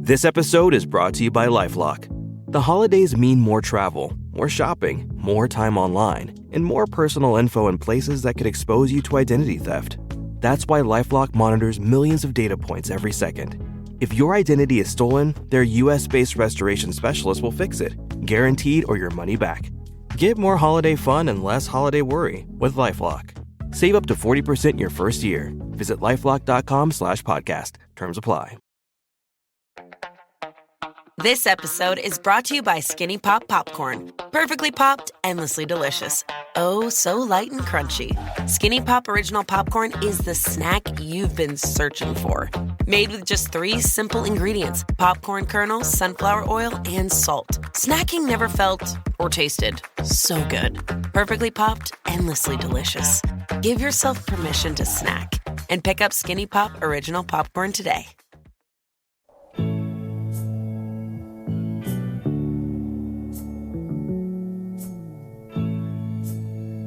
This episode is brought to you by LifeLock. The holidays mean more travel, more shopping, more time online, and more personal info in places that could expose you to identity theft. That's why LifeLock monitors millions of data points every second. If your identity is stolen, their US-based restoration specialist will fix it, guaranteed or your money back. Get more holiday fun and less holiday worry with LifeLock. Save up to 40% your first year. Visit LifeLock.com/podcast. Terms apply. This episode is brought to you by Skinny Pop Popcorn. Perfectly popped, endlessly delicious. Oh, so light and crunchy. Skinny Pop Original Popcorn is the snack you've been searching for. Made with just 3 simple ingredients: popcorn kernels, sunflower oil, and salt. Snacking never felt or tasted so good. Perfectly popped, endlessly delicious. Give yourself permission to snack and pick up Skinny Pop Original Popcorn today.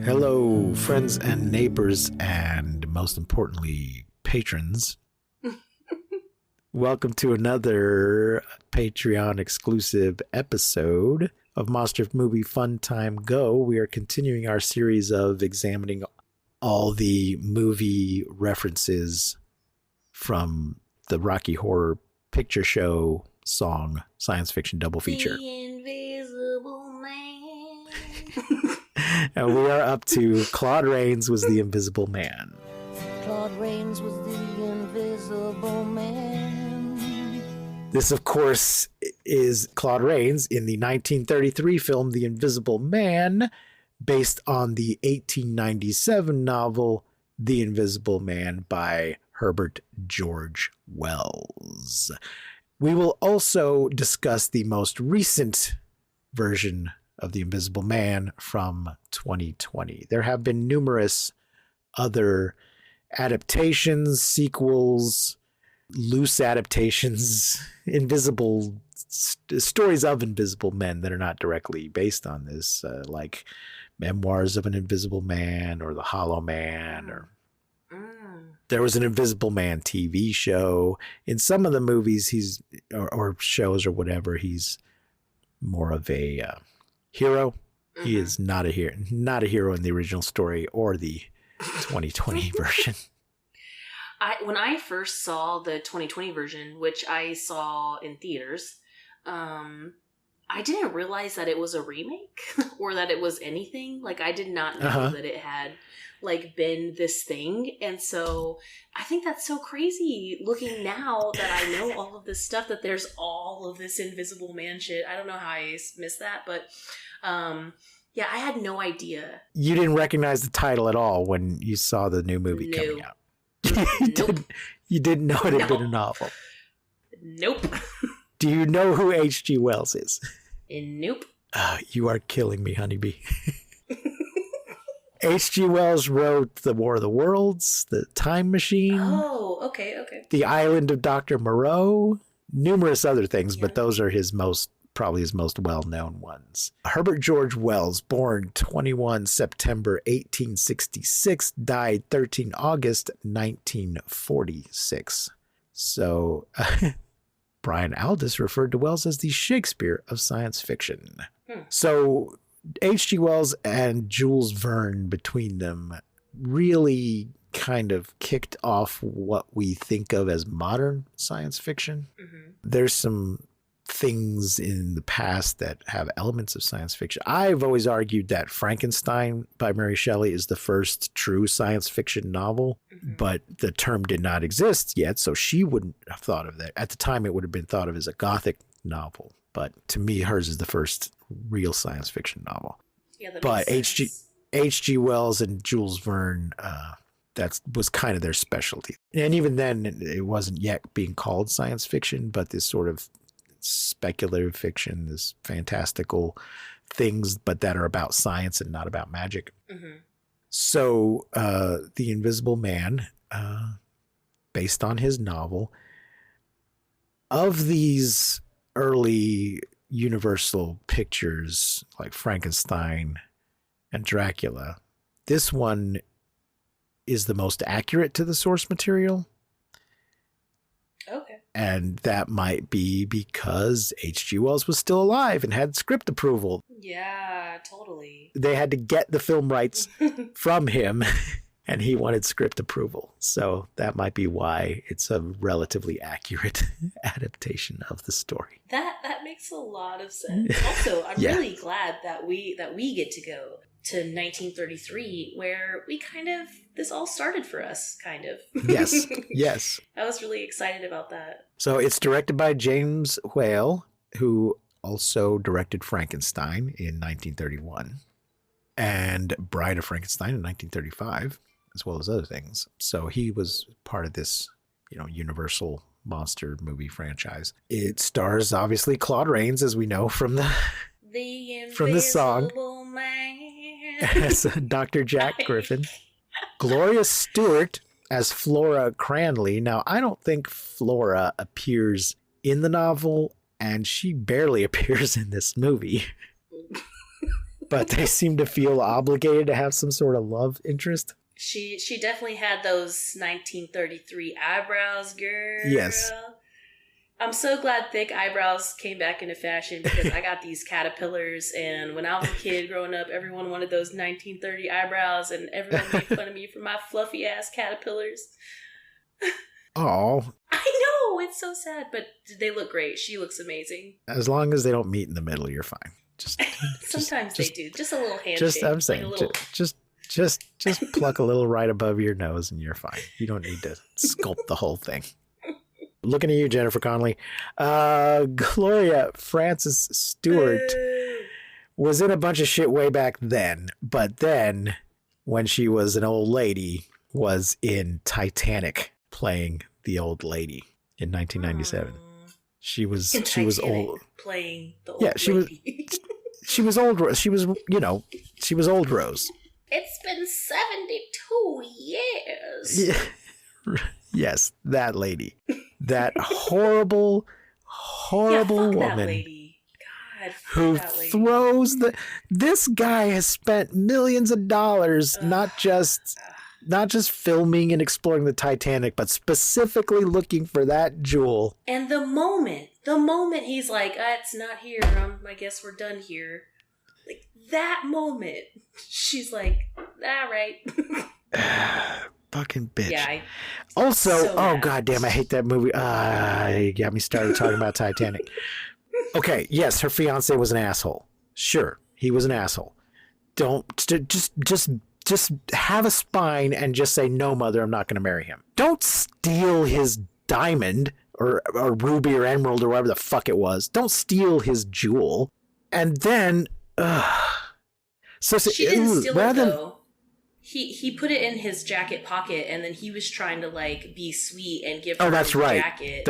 Hello, friends and neighbors, and most importantly, patrons. Welcome to another Patreon exclusive episode of Monster Movie Fun Time Go. We are continuing our series of examining all the movie references from the Rocky Horror Picture Show song Science Fiction Double Feature. The Invisible Man. And we are up to Claude Rains was the Invisible Man. Claude Rains was the Invisible Man. This, of course, is Claude Rains in the 1933 film The Invisible Man, based on the 1897 novel The Invisible Man by Herbert George Wells. We will also discuss the most recent version of The Invisible Man from 2020. There have been numerous other adaptations, sequels, loose adaptations, stories of invisible men that are not directly based on this, like Memoirs of an Invisible Man or The Hollow Man, or there was an Invisible Man TV show. In some of the movies or shows or whatever, he's more of a hero. Mm-hmm. He is not a hero in the original story or the 2020 version. When I first saw the 2020 version, which I saw in theaters, I didn't realize that it was a remake or that it was anything. Like, I did not know that it had been this thing. And so I think that's so crazy looking now that I know all of this stuff, that there's all of this Invisible Man shit. I don't know how I missed that, but yeah, I had no idea. You didn't recognize the title at all when you saw the new movie coming out. You didn't know it had been a novel. Nope. Do you know who H.G. Wells is? Nope. You are killing me, honeybee. H.G. Wells wrote The War of the Worlds, The Time Machine. Oh, okay. The Island of Dr. Moreau, numerous other things, but those are probably his most well-known ones. Herbert George Wells, born 21 September 1866, died 13 August 1946. So Brian Aldiss referred to Wells as the Shakespeare of science fiction. So H.G. Wells and Jules Verne, between them, really kind of kicked off what we think of as modern science fiction. Mm-hmm. There's some things in the past that have elements of science fiction. I've always argued that Frankenstein by Mary Shelley is the first true science fiction novel, but the term did not exist yet, so she wouldn't have thought of that. At the time, it would have been thought of as a Gothic novel, but to me, hers is the first real science fiction novel. Yeah, that but makes sense. H.G. Wells and Jules Verne, that was kind of their specialty. And even then, it wasn't yet being called science fiction, but this sort of speculative fiction, this fantastical things, but that are about science and not about magic. Mm-hmm. So The Invisible Man, based on his novel, of these early Universal pictures like Frankenstein and Dracula, this one is the most accurate to the source material. Okay. And that might be because H.G. Wells was still alive and had script approval. Yeah, totally. They had to get the film rights from him, and he wanted script approval. So that might be why it's a relatively accurate adaptation of the story. That makes a lot of sense. Also, I'm Yeah. really glad that we get to go to 1933, where this all started for us, kind of. Yes, yes. I was really excited about that. So it's directed by James Whale, who also directed Frankenstein in 1931 and Bride of Frankenstein in 1935, as well as other things. So he was part of this, Universal monster movie franchise. It stars obviously Claude Rains, as we know from the song, Invisible Man. as Dr. Jack Griffin. Gloria Stewart as Flora Cranley. Now, I don't think Flora appears in the novel, and she barely appears in this movie. But they seem to feel obligated to have some sort of love interest. She definitely had those 1933 eyebrows, girl. Yes. I'm so glad thick eyebrows came back into fashion, because I got these caterpillars, and when I was a kid growing up, everyone wanted those 1930 eyebrows, and everyone made fun of me for my fluffy ass caterpillars. Oh, I know, it's so sad, but they look great. She looks amazing. as long as they don't meet in the middle, you're fine. Sometimes they do. Just a little handshake. Just I'm like saying, a little... just pluck a little right above your nose, and you're fine. You don't need to sculpt the whole thing. Looking at you, Jennifer Connelly. Gloria Frances Stewart was in a bunch of shit way back then, but then when she was an old lady, was in Titanic playing the old lady in 1997. She was old, playing the old yeah, she lady. she was old. She was, she was old Rose. It's been 72 years. Yeah. Yes, that lady. That horrible Fuck woman that lady. God, fuck who that lady. throws this guy has spent millions of dollars not just filming and exploring the Titanic, but specifically looking for that jewel. And the moment he's like, it's not here. I guess we're done here. Like that moment, she's like, all right. Fucking bitch. Yeah. Also, so mad. goddamn, I hate that movie. You got me started talking about Titanic. Okay, yes, her fiance was an asshole. Sure, he was an asshole. Just have a spine and just say, no, mother, I'm not going to marry him. Don't steal his diamond or ruby or emerald or whatever the fuck it was. Don't steal his jewel. And then, she didn't steal it though. He put it in his jacket pocket, and then he was trying to be sweet and give her that's his right. jacket.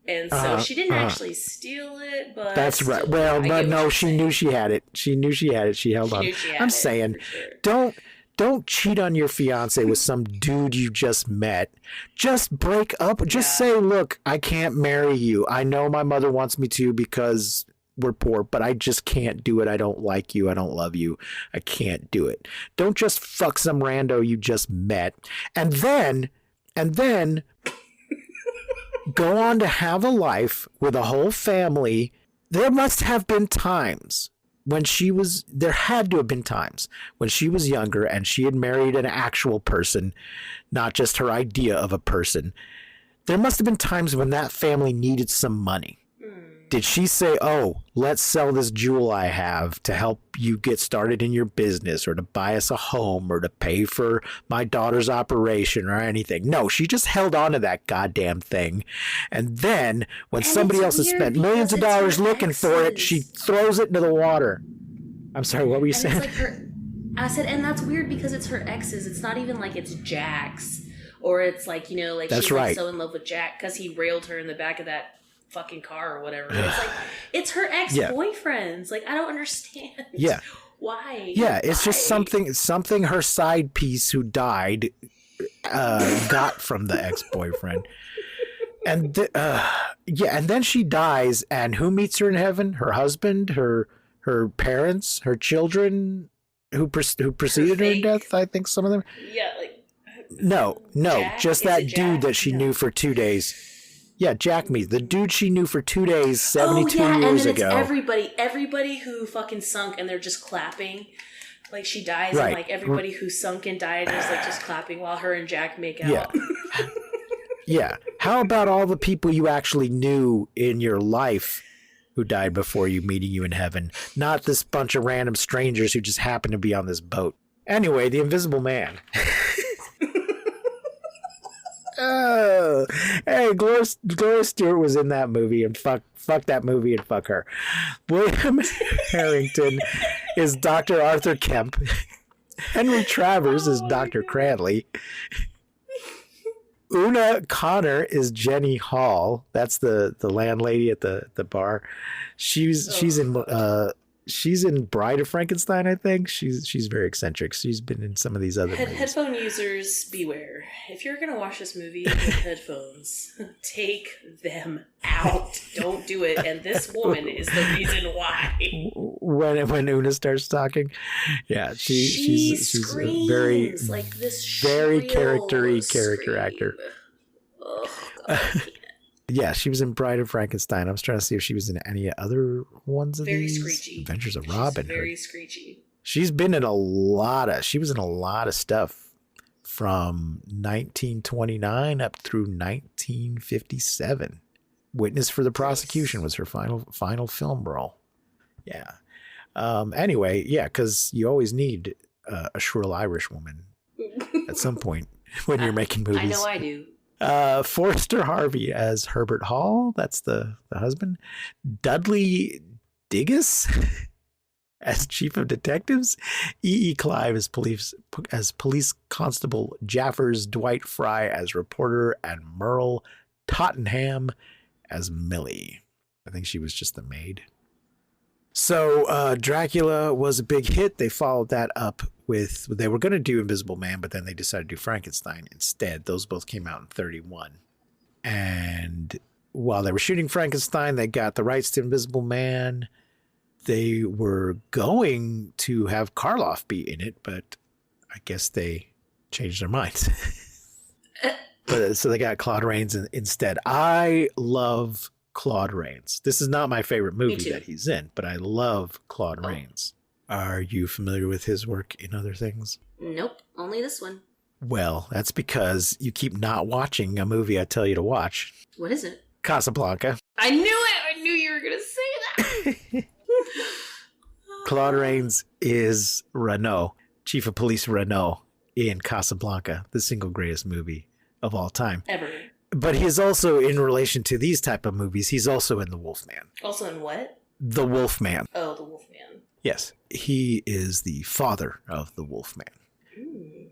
And so she didn't actually steal it, but that's right. Well, but no, she knew she had it. She knew she had it. She held on. I'm saying, don't cheat on your fiance with some dude you just met. Just break up. Just say, look, I can't marry you. I know my mother wants me to because we're poor, but I just can't do it. I don't like you. I don't love you. I can't do it. Don't just fuck some rando you just met and then go on to have a life with a whole family. There must have been times when there had to have been times when she was younger and she had married an actual person, not just her idea of a person. There must have been times when that family needed some money. Did she say, oh, let's sell this jewel I have to help you get started in your business or to buy us a home or to pay for my daughter's operation or anything? No, she just held on to that goddamn thing. And then when somebody else has spent millions of dollars looking for it, she throws it into the water. I'm sorry, what were you saying? I said, and that's weird because it's her exes. It's not even like it's Jack's, or it's that's she's right. so in love with Jack because he railed her in the back of that fucking car or whatever. It's it's her ex-boyfriends. I don't understand. Yeah. Why? Yeah, it's just something her side piece who died got from the ex-boyfriend. And and then she dies, and who meets her in heaven? Her husband, her parents, her children who preceded her death, I think some of them. Yeah, No, Jack? just Is that it dude Jack? that she knew for 2 days. Yeah, Jack Mead, the dude she knew for 2 days, 72 and years then ago. it's everybody who fucking sunk, and they're just clapping. Like, she dies, Right. and, like, everybody who sunk and died is, like, just clapping while her and Jack make out. Yeah. Yeah. How about all the people you actually knew in your life who died before you, meeting you in heaven? Not this bunch of random strangers who just happened to be on this boat. Anyway, The Invisible Man. Oh, hey, Gloria Stewart was in that movie, and fuck that movie and fuck her. William Harrington is Dr. Arthur Kemp. Henry Travers is Dr. Cradley. Una Connor is Jenny Hall. That's the landlady at the bar. She's in Bride of Frankenstein, I think. She's very eccentric. She's been in some of these other movies. Headphone users, beware. If you're gonna watch this movie with headphones, take them out. Don't do it. And this woman is the reason why. When Una starts talking, yeah, she's a very like this very shrill character scream. actor. Oh, God, I can't. Yeah, she was in Bride of Frankenstein. I was trying to see if she was in any other ones of Very these. screechy. Adventures of Robin Hood. Very screechy. She was in a lot of stuff from 1929 up through 1957. Witness for the Prosecution was her final film role. Yeah. Anyway, yeah, because you always need a shrill Irish woman at some point when you're making movies. I know I do. Forrester Harvey as Herbert Hall. That's the husband. Dudley Diggus as Chief of Detectives. E. Clive as police constable Jaffers. Dwight Fry as reporter, and Merle Tottenham as Millie. I think she was just the maid. So Dracula was a big hit. They followed that up with, they were going to do Invisible Man, but then they decided to do Frankenstein instead. Those both came out in 1931. And while they were shooting Frankenstein, they got the rights to Invisible Man. They were going to have Karloff be in it, but I guess they changed their minds. So they got Claude Rains instead. I love Claude Rains. This is not my favorite movie that he's in, but I love Claude Rains. Are you familiar with his work in other things? Nope, only this one. Well, that's because you keep not watching a movie I tell you to watch. What is it? Casablanca. I knew it! I knew you were going to say that! Claude Rains is Renault, Chief of Police Renault in Casablanca, the single greatest movie of all time. Ever. But he is also, in relation to these type of movies, he's also in The Wolfman. Also in what? The Wolfman. Oh, The Wolfman. Yes. He is the father of The Wolfman. Ooh.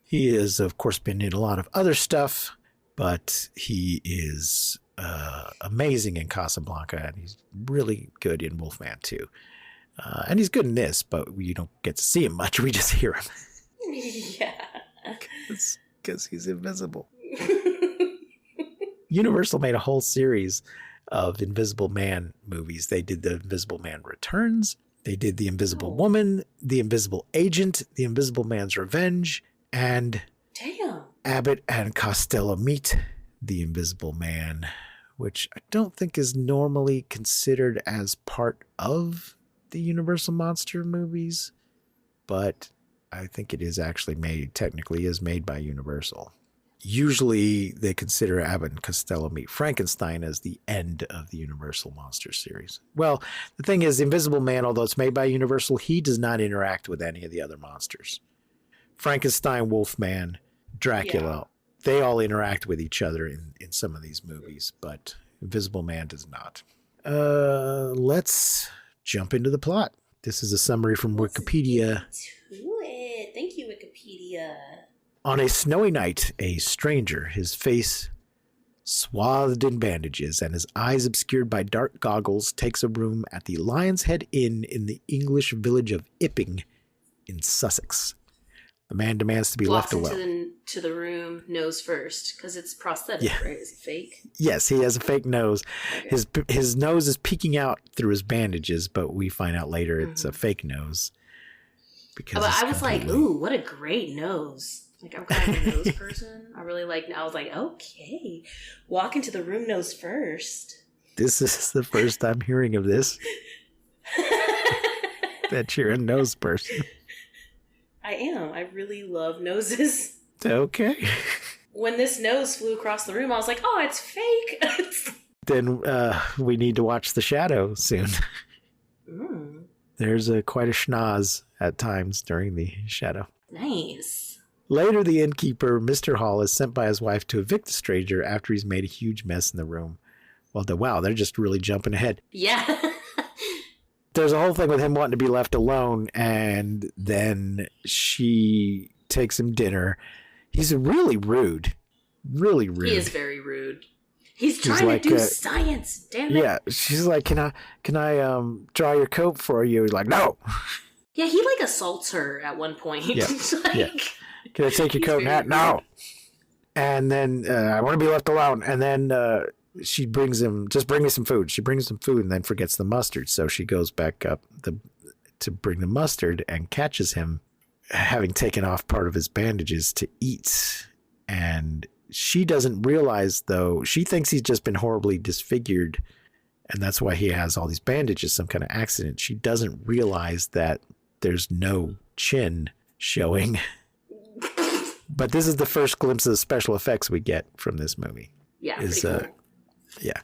He has, of course, been in a lot of other stuff, but he is amazing in Casablanca, and he's really good in Wolfman too. And he's good in this, but we don't get to see him much. We just hear him. Yeah. Because he's invisible. Universal made a whole series of Invisible Man movies. They did The Invisible Man Returns. They did The Invisible Woman, The Invisible Agent, The Invisible Man's Revenge, and Damn. Abbott and Costello Meet the Invisible Man, which I don't think is normally considered as part of the Universal Monster movies, but I think it is actually technically made by Universal. Usually they consider Abbott and Costello Meet Frankenstein as the end of the Universal Monster series. Well, the thing is, Invisible Man, although it's made by Universal, he does not interact with any of the other monsters. Frankenstein, Wolfman, Dracula, they all interact with each other in some of these movies, but Invisible Man does not. Let's jump into the plot. This is a summary from Wikipedia. Thank you, Wikipedia. On a snowy night, a stranger, his face swathed in bandages and his eyes obscured by dark goggles, takes a room at the Lion's Head Inn in the English village of Ipping in Sussex. The man demands to be left alone. To the room, nose first, because it's prosthetic, right? Is it fake? Yes, he has a fake nose. Okay. His nose is peeking out through his bandages, but we find out later it's a fake nose. Because I was like, ooh, what a great nose. Like, I'm kind of a nose person. I was like, okay, walk into the room nose first. This is the first I'm hearing of this. That you're a nose person. I am. I really love noses. Okay. When this nose flew across the room, I was like, oh, it's fake. Then we need to watch The Shadow soon. There's quite a schnoz at times during The Shadow. Nice. Later, the innkeeper, Mr. Hall, is sent by his wife to evict the stranger after he's made a huge mess in the room. Well, wow, they're just really jumping ahead. Yeah. There's a whole thing with him wanting to be left alone, and then she takes him dinner. He's really rude. Really rude. He is very rude. He's trying to do science, damn it. Yeah, she's like, can I dry your coat for you? He's like, no. Yeah, he like assaults her at one point. Yeah. Like, yeah. Can I take your coat and hat? No. And then I want to be left alone. And then she brings him, just bring me some food. She brings him food and then forgets the mustard. So she goes back up to bring the mustard and catches him having taken off part of his bandages to eat. And she doesn't realize, though, she thinks he's just been horribly disfigured. And that's why he has all these bandages, some kind of accident. She doesn't realize that there's no chin showing. But this is the first glimpse of the special effects we get from this movie. Yeah, pretty cool. Yeah.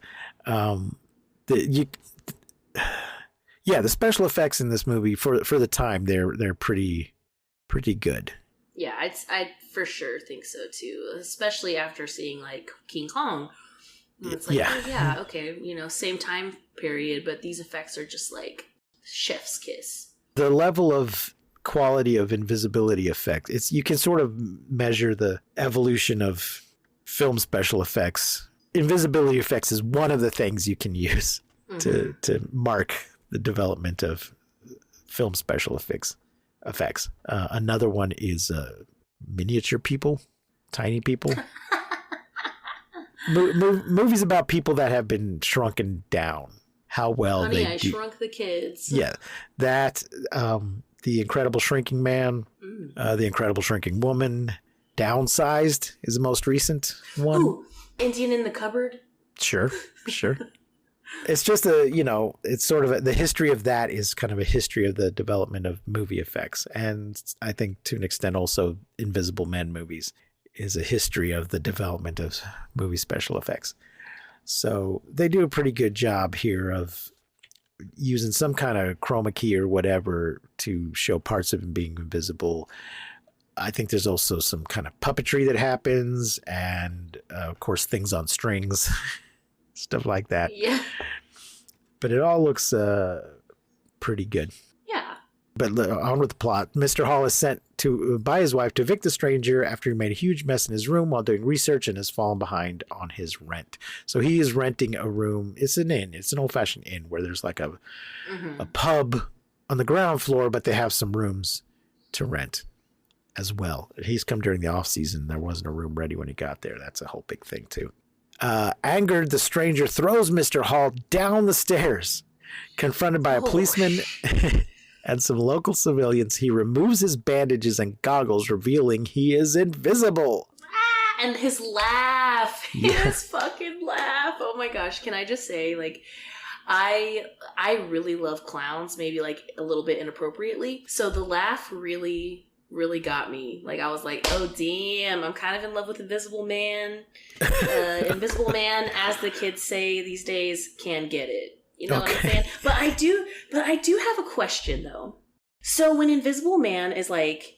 The special effects in this movie for the time, they're pretty good. Yeah, I for sure think so too. Especially after seeing like King Kong. It's like, yeah. Oh, yeah, okay, same time period, but these effects are just like chef's kiss. The level of quality of invisibility effect, you can sort of measure the evolution of film special effects. Invisibility effects is one of the things you can use to mark the development of film special effects. Another one is miniature people, tiny people. Movies about people that have been shrunken down. How well Honey, they I do. Shrunk the Kids. Yeah, that The Incredible Shrinking Man, The Incredible Shrinking Woman, Downsized is the most recent one. Ooh, Indian in the Cupboard. Sure. It's just it's sort of the history of that is kind of a history of the development of movie effects. And I think to an extent also Invisible Men movies is a history of the development of movie special effects. So they do a pretty good job here of using some kind of chroma key or whatever to show parts of him being invisible. I think there's also some kind of puppetry that happens and, of course, things on strings, stuff like that. Yeah. But it all looks pretty good. Yeah. But on with the plot. Mr. Hall is sent by his wife to evict the stranger after he made a huge mess in his room while doing research and has fallen behind on his rent. So he is renting a room. It's an inn. It's an old-fashioned inn where there's like a pub on the ground floor, but they have some rooms to rent as well. He's come during the off-season. There wasn't a room ready when he got there. That's a whole big thing, too. Angered, the stranger throws Mr. Hall down the stairs. Confronted by a policeman and some local civilians, he removes his bandages and goggles, revealing he is invisible. And his laugh. Yeah. His fucking laugh. Oh my gosh. Can I just say, like, I really love clowns, maybe like a little bit inappropriately. So the laugh really got me. Like, I was like, oh damn, I'm kind of in love with Invisible Man. Invisible Man, as the kids say these days, can get it. You know what I'm saying? But I do have a question though. So when Invisible Man is like,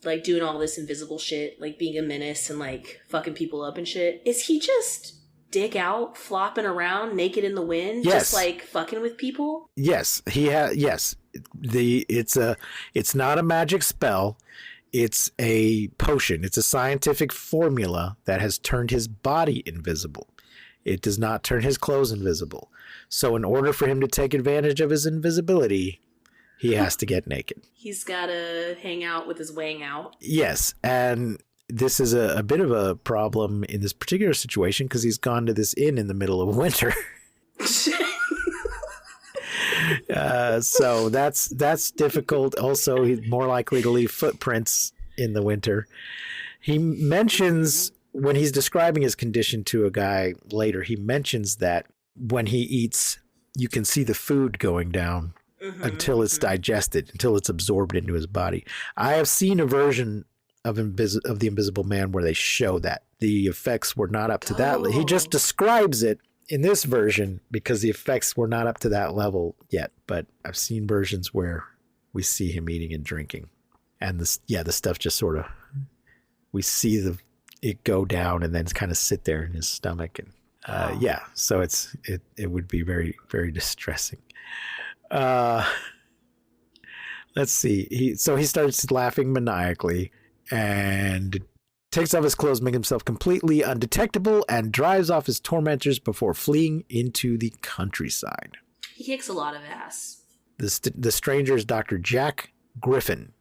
like doing all this invisible shit, like being a menace and like fucking people up and shit, is he just dick out, flopping around naked in the wind, Yes. just like fucking with people? Yes, yes. It's not a magic spell. It's a potion. It's a scientific formula that has turned his body invisible. It does not turn his clothes invisible. So in order for him to take advantage of his invisibility, he has to get naked. He's gotta hang out with his wang out. Yes, and this is a bit of a problem in this particular situation because he's gone to this inn in the middle of winter. So that's difficult. Also, he's more likely to leave footprints in the winter. He mentions when he's describing his condition to a guy later, he mentions that when he eats, you can see the food going down until it's digested, until it's absorbed into his body. I have seen a version of the Invisible Man where they show that the effects were not up to that. He just describes it in this version because the effects were not up to that level yet. But I've seen versions where we see him eating and drinking, and the stuff just sort of, we see it go down and then kind of sit there in his stomach, and so it would be very, very distressing. Let's see. He starts laughing maniacally and takes off his clothes, making himself completely undetectable, and drives off his tormentors before fleeing into the countryside. He kicks a lot of ass. The stranger is Dr. Jack Griffin,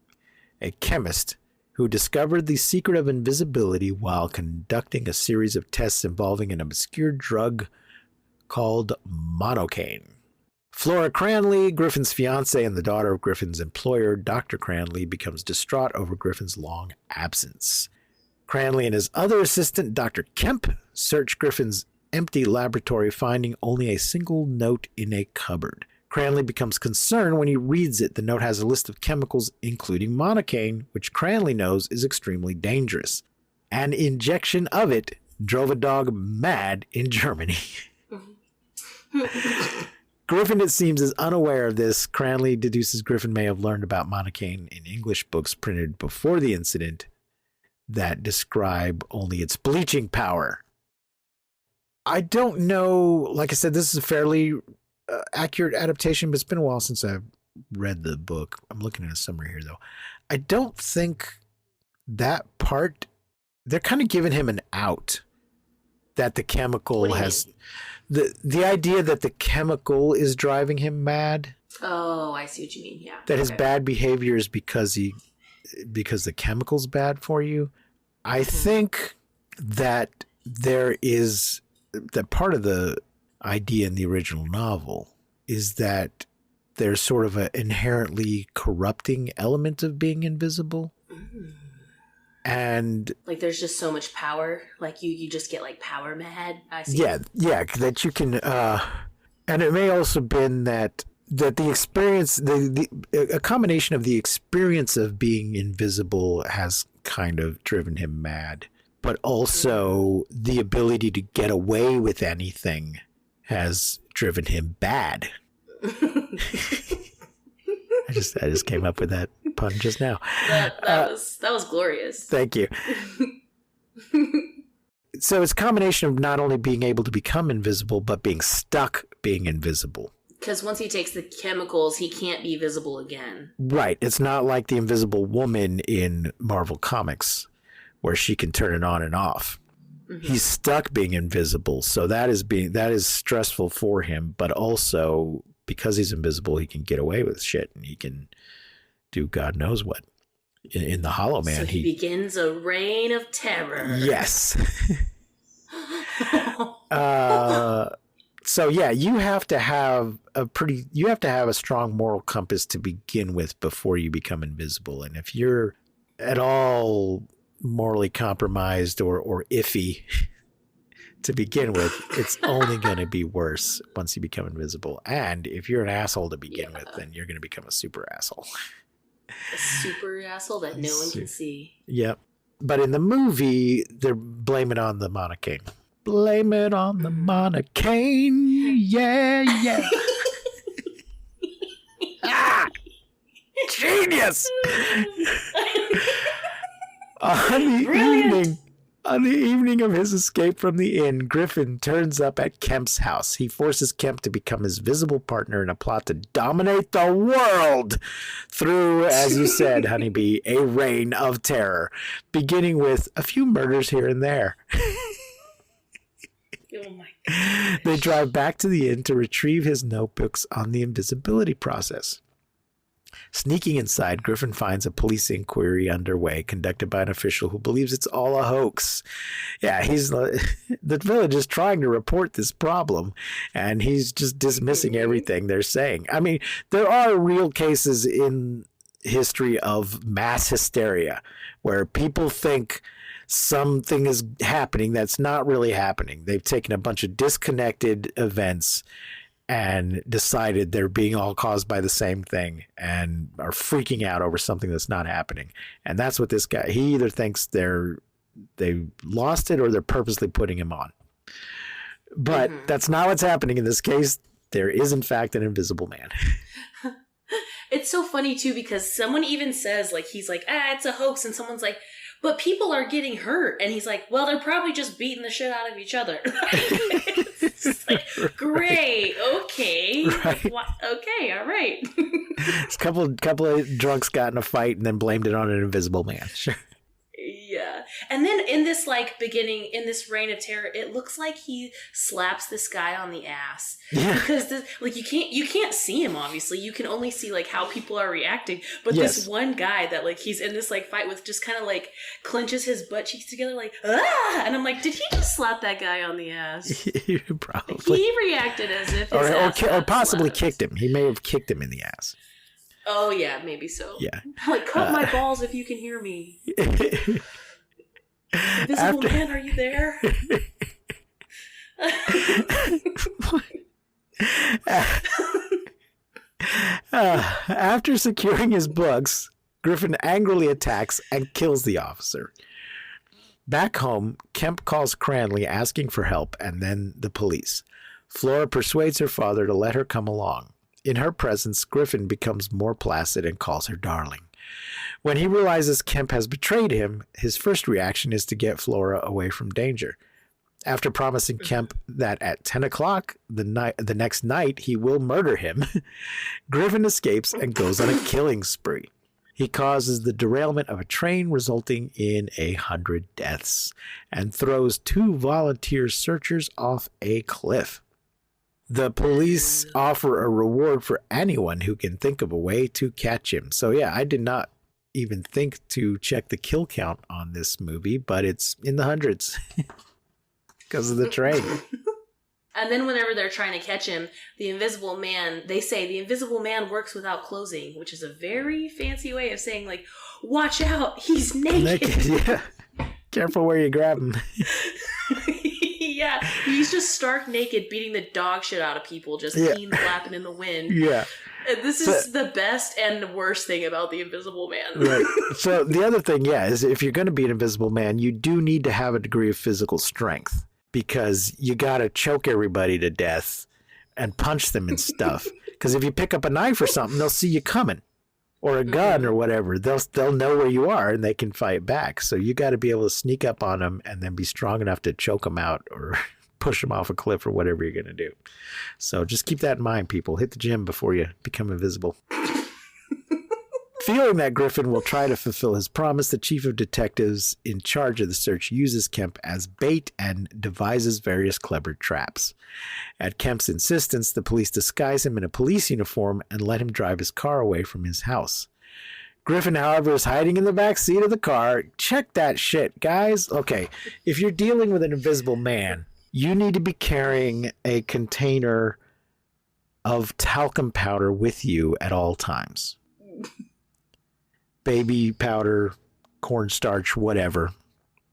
a chemist who discovered the secret of invisibility while conducting a series of tests involving an obscure drug called monocaine. Flora Cranley, Griffin's fiancée and the daughter of Griffin's employer, Dr. Cranley, becomes distraught over Griffin's long absence. Cranley and his other assistant, Dr. Kemp, search Griffin's empty laboratory, finding only a single note in a cupboard. Cranley becomes concerned when he reads it. The note has a list of chemicals, including monocaine, which Cranley knows is extremely dangerous. An injection of it drove a dog mad in Germany. Griffin, it seems, is unaware of this. Cranley deduces Griffin may have learned about monocaine in English books printed before the incident that describe only its bleaching power. I don't know. Like I said, this is a fairly accurate adaptation, but it's been a while since I've read the book. I'm looking at a summary here, though. I don't think that part, they're kind of giving him an out that the chemical has the idea that the chemical is driving him mad. Oh, I see what you mean. Yeah. That his bad behavior is because the chemical's bad for you. I think that there is that part of the idea in the original novel is that there's sort of an inherently corrupting element of being invisible. And like there's just so much power, like you just get like power mad. I see. Yeah, that you can and it may also been that the experience, a combination of the experience of being invisible has kind of driven him mad, but also the ability to get away with anything has driven him bad. I just came up with that pun just now. That was glorious. Thank you. So it's a combination of not only being able to become invisible, but being stuck being invisible. Because once he takes the chemicals, he can't be visible again. Right. It's not like the Invisible Woman in Marvel Comics, where she can turn it on and off. Mm-hmm. He's stuck being invisible, so that is stressful for him. But also, because he's invisible, he can get away with shit, and he can do God knows what. In the Hollow Man, so he begins a reign of terror. Yes. So yeah, you have to have a strong moral compass to begin with before you become invisible. And if you're at all morally compromised or iffy to begin with, it's only going to be worse once you become invisible. And if you're an asshole to begin with, then you're going to become a super asshole. A super asshole that no one can see. Yep. But in the movie, they're blaming on the monocaine. Blame it on the monocaine. Yeah, yeah. Genius! On the evening of his escape from the inn, Griffin turns up at Kemp's house. He forces Kemp to become his visible partner in a plot to dominate the world through, as you said, Honeybee, a reign of terror, beginning with a few murders here and there. Oh my gosh. They drive back to the inn to retrieve his notebooks on the invisibility process. Sneaking inside, Griffin finds a police inquiry underway conducted by an official who believes it's all a hoax. Yeah, the village is trying to report this problem, and he's just dismissing everything they're saying. I mean, there are real cases in history of mass hysteria where people think something is happening that's not really happening. They've taken a bunch of disconnected events and decided they're being all caused by the same thing and are freaking out over something that's not happening. And that's what this guy, he either thinks they lost it or they're purposely putting him on. But that's not what's happening in this case. There is, in fact, an invisible man. It's so funny, too, because someone even says, like, he's like, it's a hoax. And someone's like, but people are getting hurt. And he's like, well, they're probably just beating the shit out of each other. It's just like, great. Okay. Right. Okay. All right. A couple of drunks got in a fight and then blamed it on an invisible man. Sure. Yeah. And then in this in this reign of terror, it looks like he slaps this guy on the ass. Yeah. Because you can't see him, obviously. You can only see how people are reacting. But Yes. this one guy that he's in this fight with just kind of clenches his butt cheeks together ah! And I'm like, did he just slap that guy on the ass? Probably. He reacted as if his ass or got possibly slapped. kicked him. He may have kicked him in the ass. Oh yeah, maybe so. Yeah. Cut my balls if you can hear me. Invisible man, are you there? After securing his books, Griffin angrily attacks and kills the officer. Back home, Kemp calls Cranley asking for help and then the police. Flora persuades her father to let her come along. In her presence, Griffin becomes more placid and calls her darling. When he realizes Kemp has betrayed him, his first reaction is to get Flora away from danger. After promising Kemp that at 10 o'clock the next night he will murder him, Griffin escapes and goes on a killing spree. He causes the derailment of a train resulting in 100 deaths and throws 2 volunteer searchers off a cliff. The police offer a reward for anyone who can think of a way to catch him. So yeah, I did not even think to check the kill count on this movie, but it's in the hundreds because of the train. And then whenever they're trying to catch him, they say the invisible man works without clothing, which is a very fancy way of saying watch out, he's naked. Yeah. Careful where you grab him. Yeah, he's just stark naked, beating the dog shit out of people, just clean flapping in the wind. Yeah. And this is the best and worst thing about the Invisible Man. Right. So the other thing, is if you're going to be an invisible man, you do need to have a degree of physical strength because you got to choke everybody to death and punch them and stuff. Because if you pick up a knife or something, they'll see you coming. Or a gun or whatever, they'll know where you are and they can fight back. So you got to be able to sneak up on them and then be strong enough to choke them out or push them off a cliff or whatever you're going to do. So just keep that in mind, people. Hit the gym before you become invisible. Feeling that Griffin will try to fulfill his promise, the chief of detectives in charge of the search uses Kemp as bait and devises various clever traps. At Kemp's insistence, the police disguise him in a police uniform and let him drive his car away from his house. Griffin, however, is hiding in the back seat of the car. Check that shit, guys. Okay, if you're dealing with an invisible man, you need to be carrying a container of talcum powder with you at all times. Baby powder, cornstarch, whatever,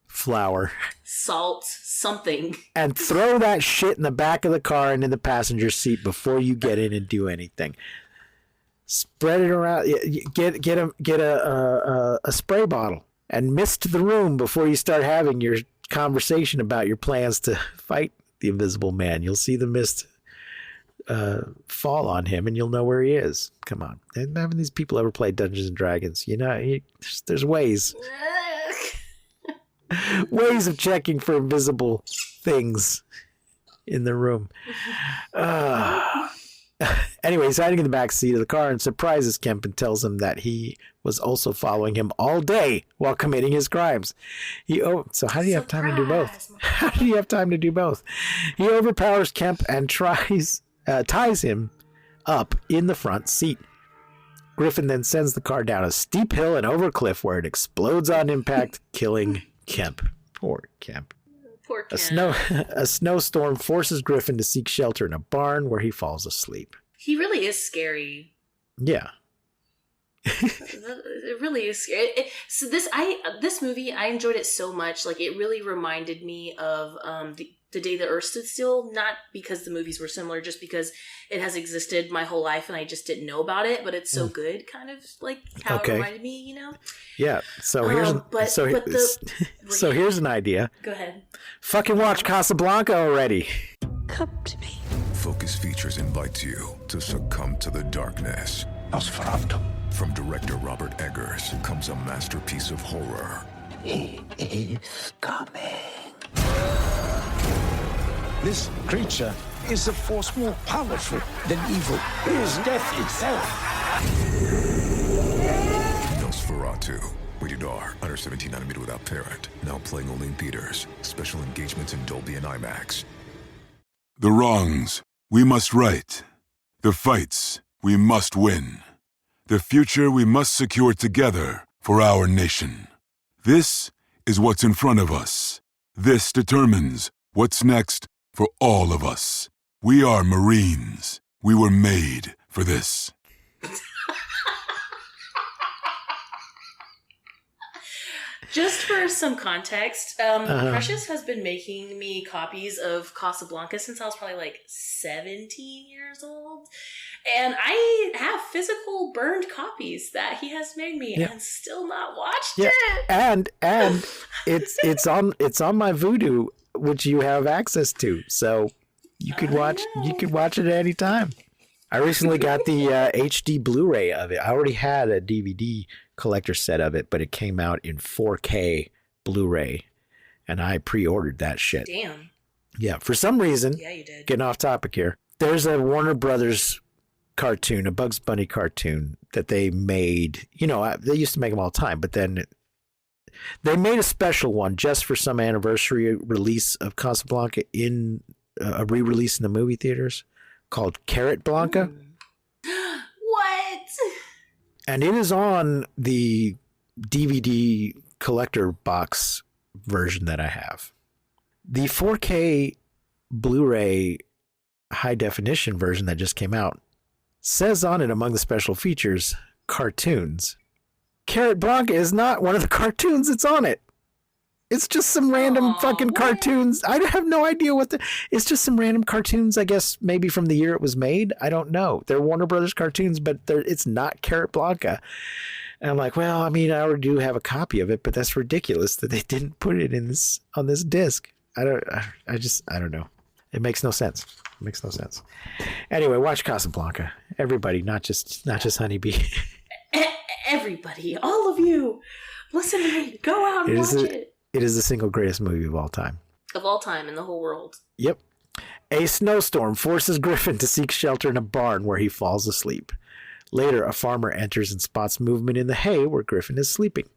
flour. Salt, something. And throw that shit in the back of the car and in the passenger seat before you get in and do anything. Spread it around. Get a spray bottle and mist the room before you start having your conversation about your plans to fight the Invisible Man. You'll see the mist fall on him and you'll know where he is. Come on. Haven't these people ever played Dungeons and Dragons? There's ways. Ways of checking for invisible things in the room. Anyway, he's hiding in the back seat of the car and surprises Kemp and tells him that he was also following him all day while committing his crimes. So how do you have time to do both? How do you have time to do both? He overpowers Kemp and ties him up in the front seat. Griffin then sends the car down a steep hill and over a cliff where it explodes on impact, killing Kemp. Poor Kemp. Poor Kemp. A snowstorm forces Griffin to seek shelter in a barn where he falls asleep. He really is scary. Yeah. It really is scary. So this movie, I enjoyed it so much. Like, it really reminded me of the Day the Earth Stood Still. Not because the movies were similar, just because it has existed my whole life and I just didn't know about it. But it's so good, kind of like how it reminded me. You know? Yeah. So here's so here's an idea. Go ahead. Fucking watch Casablanca already. Come to me. Focus Features invites you to succumb to the darkness. Nosferatu. From director Robert Eggers comes a masterpiece of horror. He is coming. This creature is a force more powerful than evil. It is death itself. Nosferatu. Rated R. Under 17 nm without parent. Now playing only in theaters. Special engagements in Dolby and IMAX. The wrongs we must right. The fights we must win. The future we must secure together for our nation. This is what's in front of us. This determines what's next for all of us. We are Marines. We were made for this. Just for some context, Precious has been making me copies of Casablanca since I was probably like 17 years old. And I have physical burned copies that he has made me and still not watched it. And it's on my Vudu, which you have access to. So you could watch it at any time. I recently got the HD Blu-ray of it. I already had a DVD collector set of it, but it came out in 4K Blu-ray, and I pre-ordered that shit. Damn. Yeah, for some reason, Yeah, you did. getting off topic here, there's a Warner Brothers cartoon, a Bugs Bunny cartoon that they made. You know, they used to make them all the time, but then they made a special one just for some anniversary release of Casablanca in a re-release in the movie theaters called Carrot Blanca. What? And it is on the DVD collector box version that I have. The 4K Blu-ray high definition version that just came out says on it, among the special features, cartoons. Carrot Blanca is not one of the cartoons that's on it. It's just some random fucking cartoons. I have no idea it's just some random cartoons, I guess, maybe from the year it was made. I don't know. They're Warner Brothers cartoons, but it's not Carrot Blanca. And I'm like, well, I mean, I already do have a copy of it, but that's ridiculous that they didn't put it on this disc. I don't know. It makes no sense. It makes no sense. Anyway, watch Casablanca. Everybody, not just Honeybee. Everybody, all of you, listen to me. Go out and watch it. It is the single greatest movie of all time. Of all time in the whole world. Yep. A snowstorm forces Griffin to seek shelter in a barn where he falls asleep. Later, a farmer enters and spots movement in the hay where Griffin is sleeping.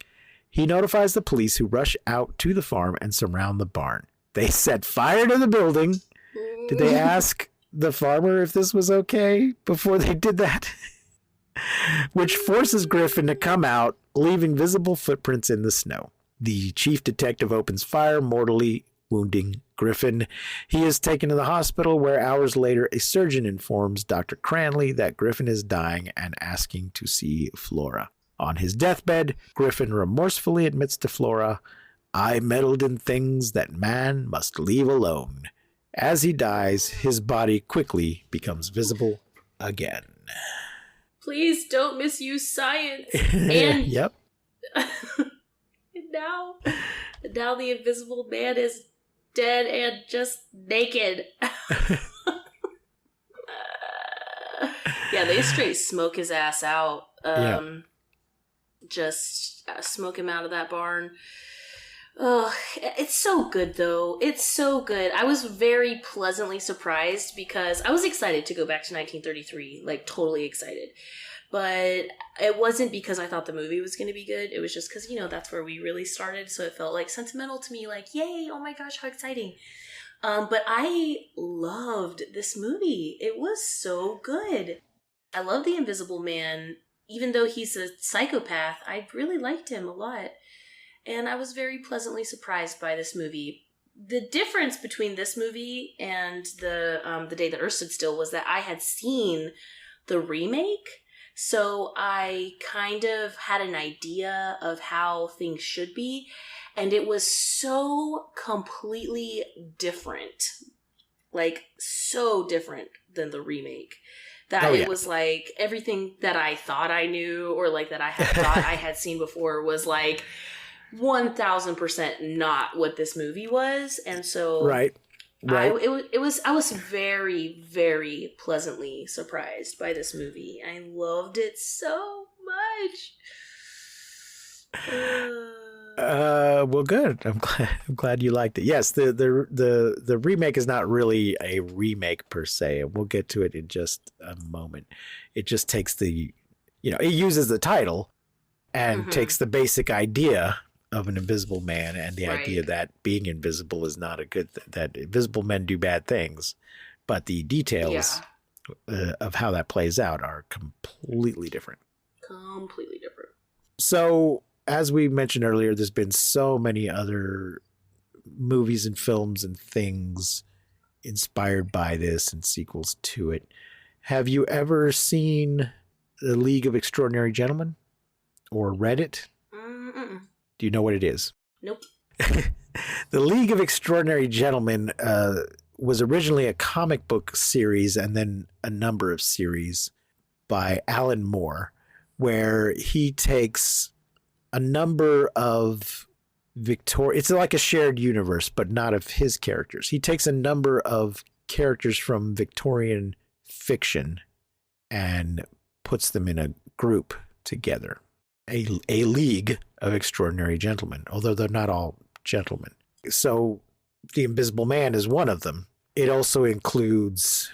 He notifies the police, who rush out to the farm and surround the barn. They set fire to the building. Did they ask the farmer if this was okay before they did that? Which forces Griffin to come out, leaving visible footprints in the snow. The chief detective opens fire, mortally wounding Griffin. He is taken to the hospital, where hours later a surgeon informs Dr. Cranley that Griffin is dying and asking to see Flora. On his deathbed, Griffin remorsefully admits to Flora, "I meddled in things that man must leave alone." As he dies, his body quickly becomes visible again. Please don't misuse science. And yep. Now the Invisible Man is dead and just naked. Yeah, they straight smoke his ass out. Just smoke him out of that barn. Oh, it's so good, though. It's so good. I was very pleasantly surprised because I was excited to go back to 1933, like totally excited. But it wasn't because I thought the movie was going to be good. It was just because, that's where we really started. So it felt like sentimental to me, like, yay, oh my gosh, how exciting. But I loved this movie. It was so good. I love the Invisible Man. Even though he's a psychopath, I really liked him a lot. And I was very pleasantly surprised by this movie. The difference between this movie and the Day the Earth Stood Still was that I had seen the remake. So I kind of had an idea of how things should be, and it was so completely different. Like, so different than the remake. That it was like everything that I thought I knew, or like that I had thought I had seen before, was like 1000% not what this movie was. And so Right. I was very, very pleasantly surprised by this movie. I loved it so much. Well, good. I'm glad you liked it. Yes, the remake is not really a remake per se, and we'll get to it in just a moment. It just takes it uses the title and takes the basic idea of an invisible man and the idea that being invisible is not a good that invisible men do bad things, but the details of how that plays out are completely different. Completely different. So, as we mentioned earlier, there's been so many other movies and films and things inspired by this and sequels to it. Have you ever seen The League of Extraordinary Gentlemen or read it? Mm-mm. Do you know what it is? Nope. The League of Extraordinary Gentlemen was originally a comic book series and then a number of series by Alan Moore, where he takes a number of it's like a shared universe, but not of his characters. He takes a number of characters from Victorian fiction and puts them in a group together. A league of extraordinary gentlemen, although they're not all gentlemen. So the Invisible Man is one of them. It also includes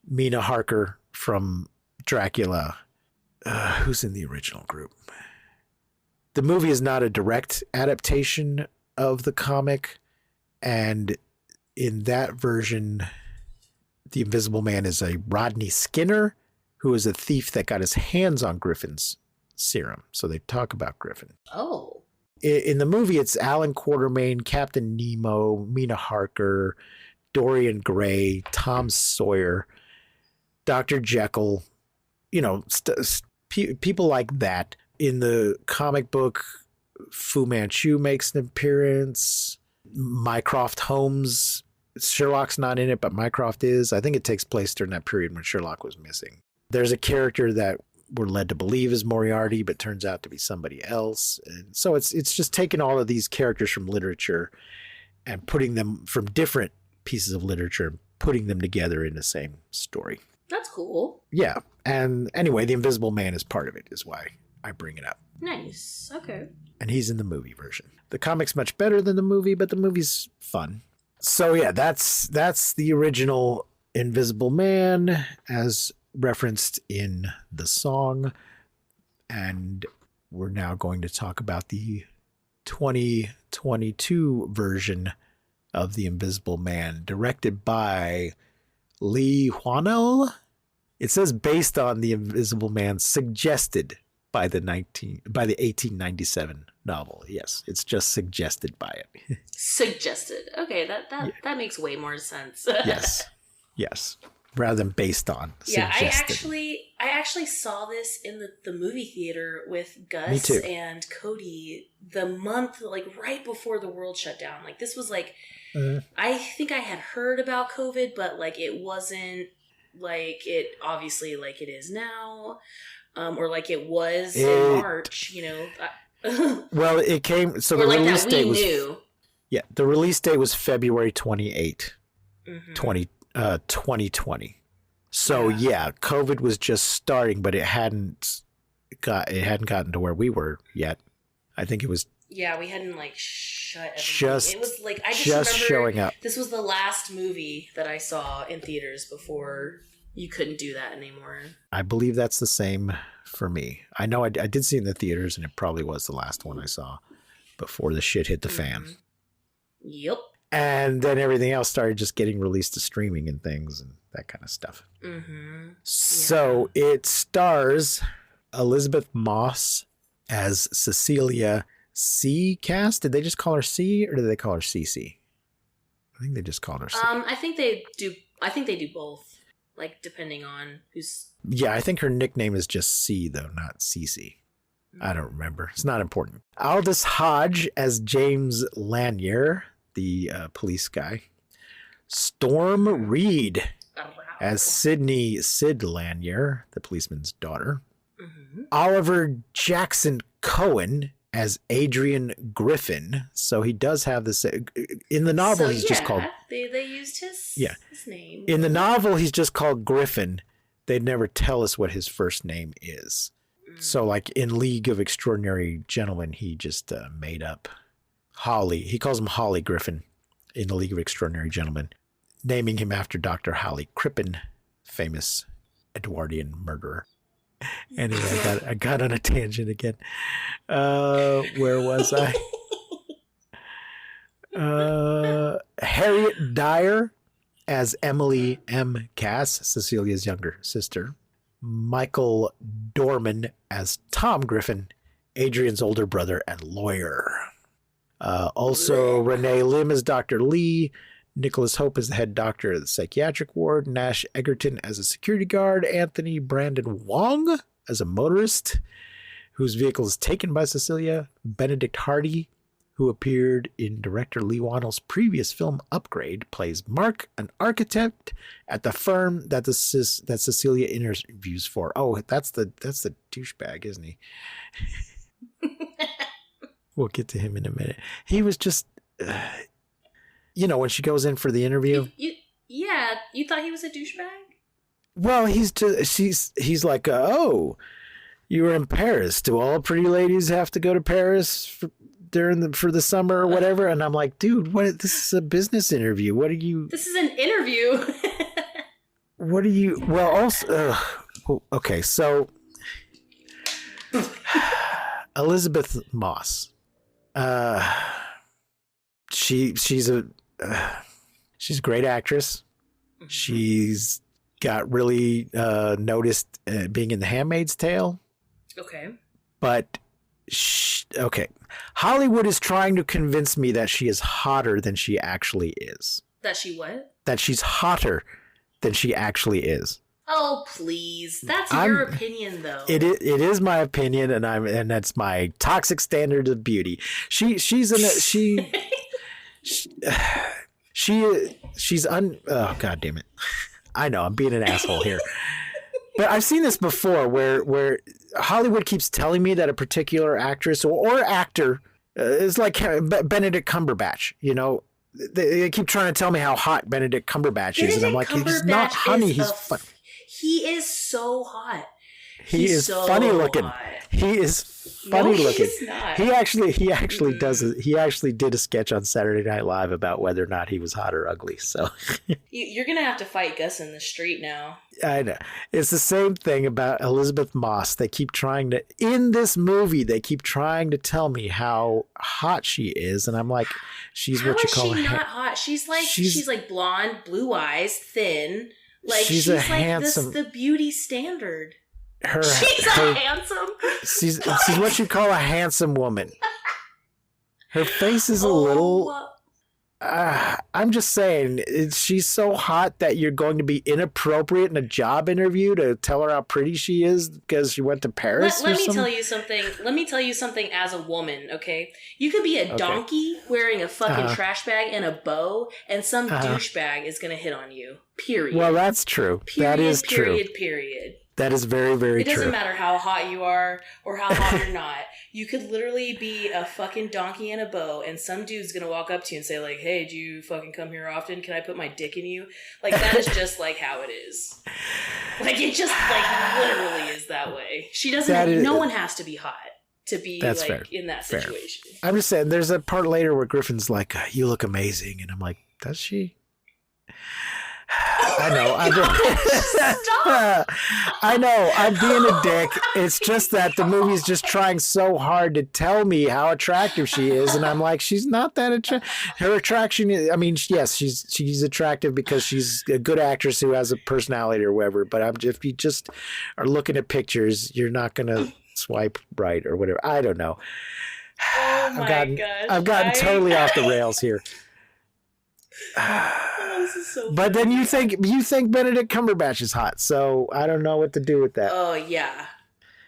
Mina Harker from Dracula. Who's in the original group? The movie is not a direct adaptation of the comic, and in that version, the Invisible Man is a Rodney Skinner, who is a thief that got his hands on Griffin's serum. So they talk about Griffin. Oh. In the movie, it's Alan Quartermain, Captain Nemo, Mina Harker, Dorian Gray, Tom Sawyer, Dr. Jekyll, people like that. In the comic book, Fu Manchu makes an appearance. Mycroft Holmes, Sherlock's not in it, but Mycroft is. I think it takes place during that period when Sherlock was missing. There's a character that we're led to believe is Moriarty, but turns out to be somebody else. And so it's just taking all of these characters from literature and putting them from different pieces of literature and putting them together in the same story. That's cool. Yeah. And anyway, the Invisible Man is part of it, is why I bring it up. Nice. Okay. And he's in the movie version. The comic's much better than the movie, but the movie's fun. So yeah, that's the original Invisible Man as referenced in the song. And we're now going to talk about the 2022 version of The Invisible Man, directed by Lee Whannell. It says based on The Invisible Man, suggested by the 1897 novel. Yes, it's just suggested by it. Suggested. Okay, that makes way more sense. Yes. Rather than based on. Yeah, suggested. I actually saw this in the movie theater with Me too. Gus and Cody the month, like right before the world shut down. Like this was like, I think I had heard about COVID, but like it wasn't like it obviously like it is now, or like it was in March, Well, it came, so or the like release that date we was, knew. yeah, the release date was February 28, Mm-hmm. 2020. So yeah, COVID was just starting, but it hadn't gotten to where we were yet. I think it was Yeah, we hadn't like shut everything. Just- It was like I just remember showing up. This was the last movie that I saw in theaters before you couldn't do that anymore. I believe that's the same for me. I know I did see it in the theaters, and it probably was the last one I saw before the shit hit the fan. Yep. And then everything else started just getting released to streaming and things and that kind of stuff. Mm-hmm. So it stars Elizabeth Moss as Cecilia Seacast. Did they just call her C, or did they call her CC? I think they just called her C. I think they do both. like depending on who's. Yeah, I think her nickname is just C, though, not Cece. I don't remember. It's not important. Aldous Hodge as James Lanier, the police guy. Storm Reed as Sydney Sid Lanier, the policeman's daughter. Mm-hmm. Oliver Jackson Cohen as Adrian Griffin. So he does have this. In the novel, he's just called. They used his name. In the novel, he's just called Griffin. They'd never tell us what his first name is. So, like in League of Extraordinary Gentlemen, he just made up Holly. He calls him Holly Griffin in the League of Extraordinary Gentlemen, naming him after Dr. Holly Crippen, famous Edwardian murderer. Anyway, I got on a tangent again. Where was I? Harriet Dyer as Emily M. Cass, Cecilia's younger sister. Michael Dorman as Tom Griffin, Adrian's older brother and lawyer. Also, Renee Lim as Dr. Lee, Nicholas Hope as the head doctor of the psychiatric ward, Nash Egerton as a security guard, Anthony Brandon Wong as a motorist whose vehicle is taken by Cecilia, Benedict Hardy, who appeared in director Lee Wannell's previous film Upgrade, plays Mark, an architect at the firm that that Cecilia interviews for. Oh, that's the douchebag, isn't he? We'll get to him in a minute. He was just, when she goes in for the interview. You thought he was a douchebag? Well, he's like, oh, you were in Paris. Do all pretty ladies have to go to Paris for the summer or whatever? And I'm like, dude, this is a business interview. What are you? This is an interview. What are you? Well, also, okay, so Elizabeth Moss, she's a great actress. She's got really noticed being in The Handmaid's Tale. Okay. But Hollywood is trying to convince me that she is hotter than she actually is. That she what? That she's hotter than she actually is. Oh, please. That's your opinion, though. It is my opinion, and that's my toxic standard of beauty. She's oh, God damn it. I know, I'm being an asshole here. But I've seen this before where Hollywood keeps telling me that a particular actress or actor is like Benedict Cumberbatch, They keep trying to tell me how hot Benedict Cumberbatch is, and I'm like, he's not, honey. He's fun. He is so hot. He is so funny looking. Hot. He is funny looking. He's not. He actually does. He actually did a sketch on Saturday Night Live about whether or not he was hot or ugly. So you're gonna have to fight Gus in the street now. I know. It's the same thing about Elizabeth Moss. They keep trying to, in this movie, tell me how hot she is, and I'm like, she's what you call not hot. She's like blonde, blue eyes, thin. Like she's a like handsome. The beauty standard. She's what you call a handsome woman. Her face is a little. I'm just saying, she's so hot that you're going to be inappropriate in a job interview to tell her how pretty she is because she went to Paris. Let me tell you something. Let me tell you something as a woman, okay? You could be a donkey wearing a fucking trash bag and a bow, and some douchebag is going to hit on you. Period. Well, that's true. That is true. Period. That is very, very true. It doesn't matter how hot you are or how hot you're not. You could literally be a fucking donkey and a bow, and some dude's gonna walk up to you and say, like, hey, do you fucking come here often? Can I put my dick in you? Like, that is just like how it is. Like, it just like literally is that way. She doesn't. No one has to be hot to be like fair. In that situation. Fair. I'm just saying, there's a part later where Griffin's like, "You look amazing," and I'm like, "Does she?" I know. I know. I'm being a dick. It's just that the movie's just trying so hard to tell me how attractive she is, and I'm like, she's not that attractive. Her attraction is, I mean, yes, she's attractive because she's a good actress who has a personality or whatever. But if you just are looking at pictures, you're not gonna swipe right or whatever. I don't know. Oh my gosh! I've gotten totally off the rails here. I'm This is so But funny. then you think Benedict Cumberbatch is hot, so I don't know what to do with that. Oh yeah.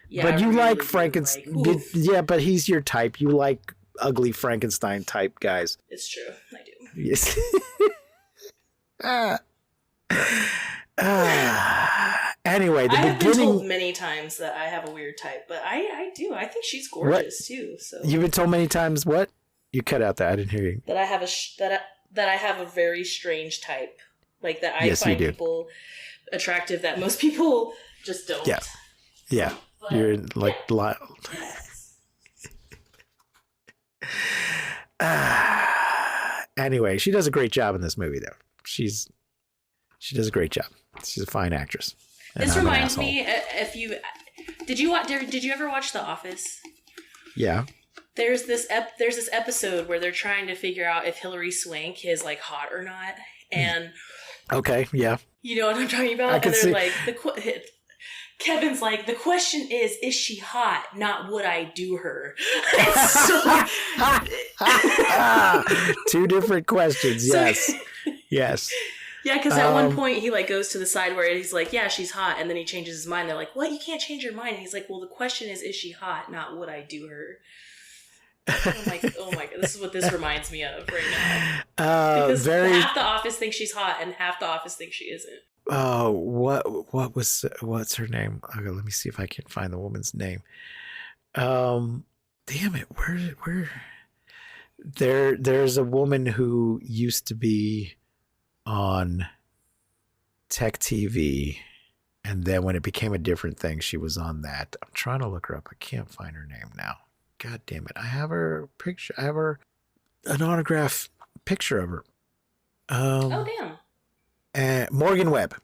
Yeah, but I you really like do, Frankenstein. like, oof. Yeah, but he's your type. You like ugly Frankenstein type guys. It's true. I do. Yes. Anyway, the I've been told beginning. many times that I have a weird type, but I do. I think she's gorgeous too. So You've been told many times what? You cut out that. I didn't hear you. that I have that I have a very strange type, like that I Yes, you find do. people attractive that most people just don't. Yeah. Yeah. But, You're like. Anyway, she does a great job in this movie, though. She does a great job. She's a fine actress. And This I'm an reminds asshole. me, if you did you ever watch The Office? Yeah. There's this episode where they're trying to figure out if Hilary Swank is like hot or not, and Okay. Yeah. you know what I'm talking about. I can and they're see- like Kevin's like, the question is she hot, not would I do her. Two different questions. So- Yes. Yes. Yeah, because at one point he like goes to the side where he's like, yeah, she's hot, and then he changes his mind. They're like, what? You can't change your mind. And he's like, well, the question is she hot, not would I do her. I'm like, oh my god, this is what this reminds me of right now. Because half the office thinks she's hot, and half the office thinks she isn't. Oh, what's her name? Okay, let me see if I can find the woman's name. Damn it, where there's a woman who used to be on Tech TV, and then when it became a different thing, she was on that. I'm trying to look her up. I can't find her name now. God damn it. I have her picture. I have an autograph picture of her. Oh damn. Morgan Webb.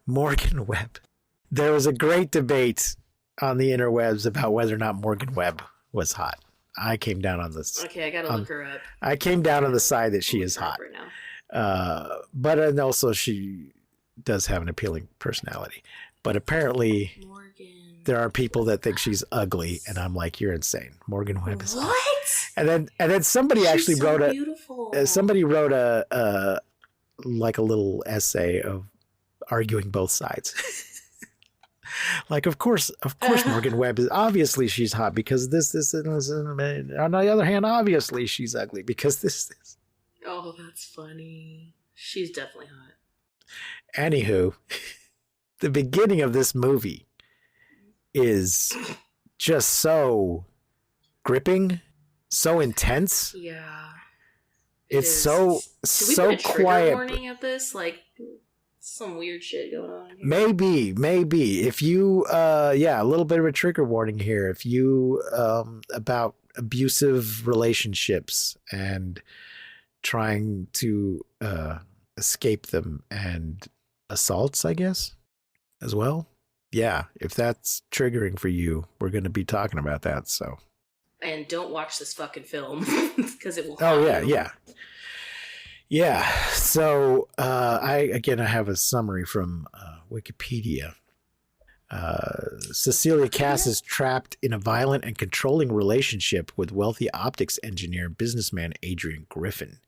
There was a great debate on the interwebs about whether or not Morgan Webb was hot. I came down on this. Okay, I gotta look her up. I came down on the side that she is Look her up hot. right now. But and also she does have an appealing personality. But apparently Morgan. there are people that think she's ugly, and I'm like, you're insane. Morgan Webb is hot. What? And then somebody actually She's so wrote beautiful. somebody wrote a like a little essay of arguing both sides. Like, of course, Morgan Webb is obviously she's hot because this. And on the other hand, obviously she's ugly because this. Oh, that's funny. She's definitely hot. Anywho, the beginning of this movie is just so gripping, so intense. Yeah. It's is. so Should we so put a trigger quiet. warning at this? Like, some weird shit going on here. Maybe if you a little bit of a trigger warning here. If you about abusive relationships and trying to escape them, and assaults, I guess, as well. Yeah, if that's triggering for you, we're going to be talking about that. So. And don't watch this fucking film because it will. Oh haunt you. yeah. So I have a summary from Wikipedia. Cecilia Cass is trapped in a violent and controlling relationship with wealthy optics engineer and businessman Adrian Griffin.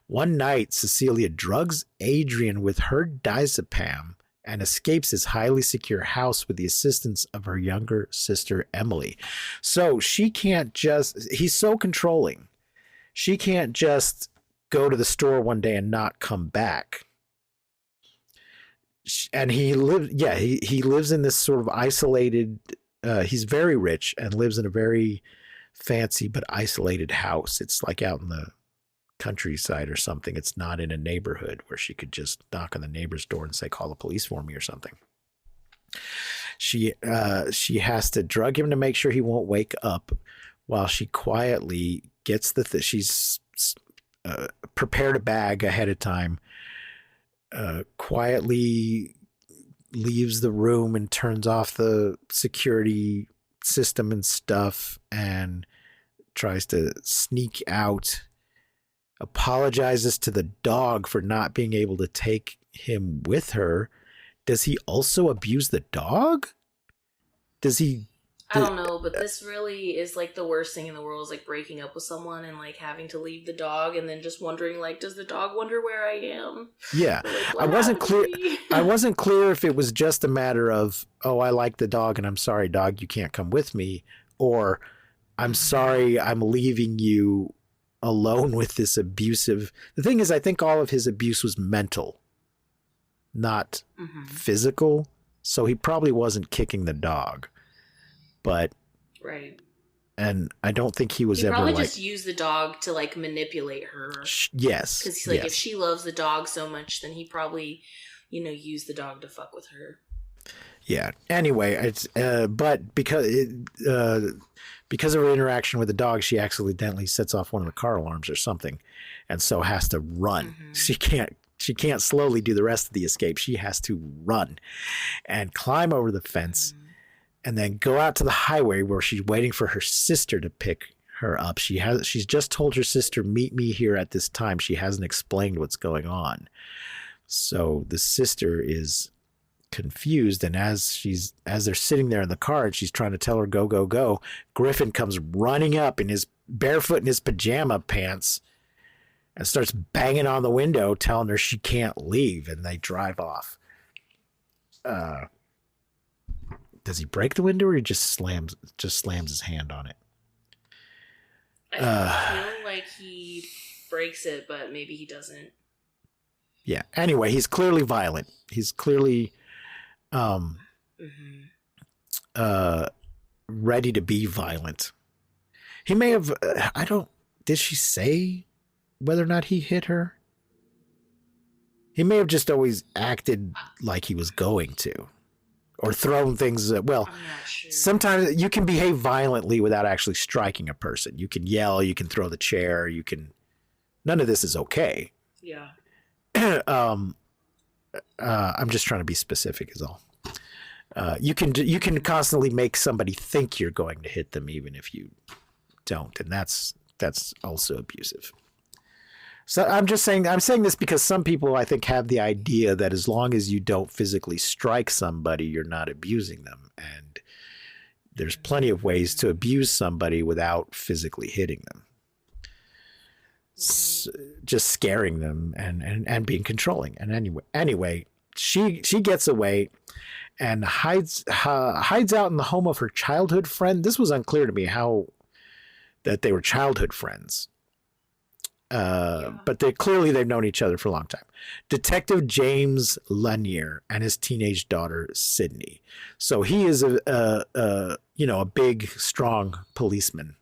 One night, Cecilia drugs Adrian with her diazepam and escapes his highly secure house with the assistance of her younger sister, Emily. So she can't he's so controlling. She can't just go to the store one day and not come back. And he lives in this sort of isolated, he's very rich and lives in a very fancy but isolated house. It's like out in the countryside or something. It's not in a neighborhood where she could just knock on the neighbor's door and say, call the police for me or something. She has to drug him to make sure he won't wake up, while she quietly gets she's prepared a bag ahead of time, quietly leaves the room and turns off the security system and stuff, and tries to sneak out, apologizes to the dog for not being able to take him with her. Does he also abuse the dog? Does he I don't know, but this really is like the worst thing in the world is like breaking up with someone and like having to leave the dog and then just wondering like, does the dog wonder where I am? Yeah. Like, I wasn't clear. me? I wasn't clear if it was just a matter of, oh, I like the dog and I'm sorry, dog, you can't come with me. Or I'm sorry, I'm leaving you alone with this abusive. The thing is, I think all of his abuse was mental, not physical. So he probably wasn't kicking the dog. But Right. And I don't think he was he ever probably like, just used the dog to like manipulate her. Yes. Because like yes. if she loves the dog so much, then he probably, used the dog to fuck with her. Yeah. Anyway, it's but because of her interaction with the dog, she accidentally sets off one of the car alarms or something, and so has to run. She can't slowly do the rest of the escape. She has to run and climb over the fence. And then go out to the highway where she's waiting for her sister to pick her up. She's just told her sister, meet me here at this time. She hasn't explained what's going on. So the sister is confused. And as they're sitting there in the car and she's trying to tell her, go, go, go, Griffin comes running up in his barefoot in his pajama pants and starts banging on the window, telling her she can't leave. And they drive off. Does he break the window or he just slams his hand on it? I feel like he breaks it, but maybe he doesn't. Yeah. Anyway, he's clearly violent. He's clearly ready to be violent. He may have, did she say whether or not he hit her? He may have just always acted like he was going to. Or thrown things. Well, sure. Sometimes you can behave violently without actually striking a person. You can yell. You can throw the chair. None of this is okay. Yeah. I'm just trying to be specific, is all. You can constantly make somebody think you're going to hit them, even if you don't, and that's also abusive. So I'm saying this because some people, I think, have the idea that as long as you don't physically strike somebody, you're not abusing them. And there's plenty of ways to abuse somebody without physically hitting them. Just scaring them and being controlling. And anyway, she gets away and hides out in the home of her childhood friend. This was unclear to me that they were childhood friends. But they've known each other for a long time. Detective James Lanier and his teenage daughter Sydney. So he is a big, strong policeman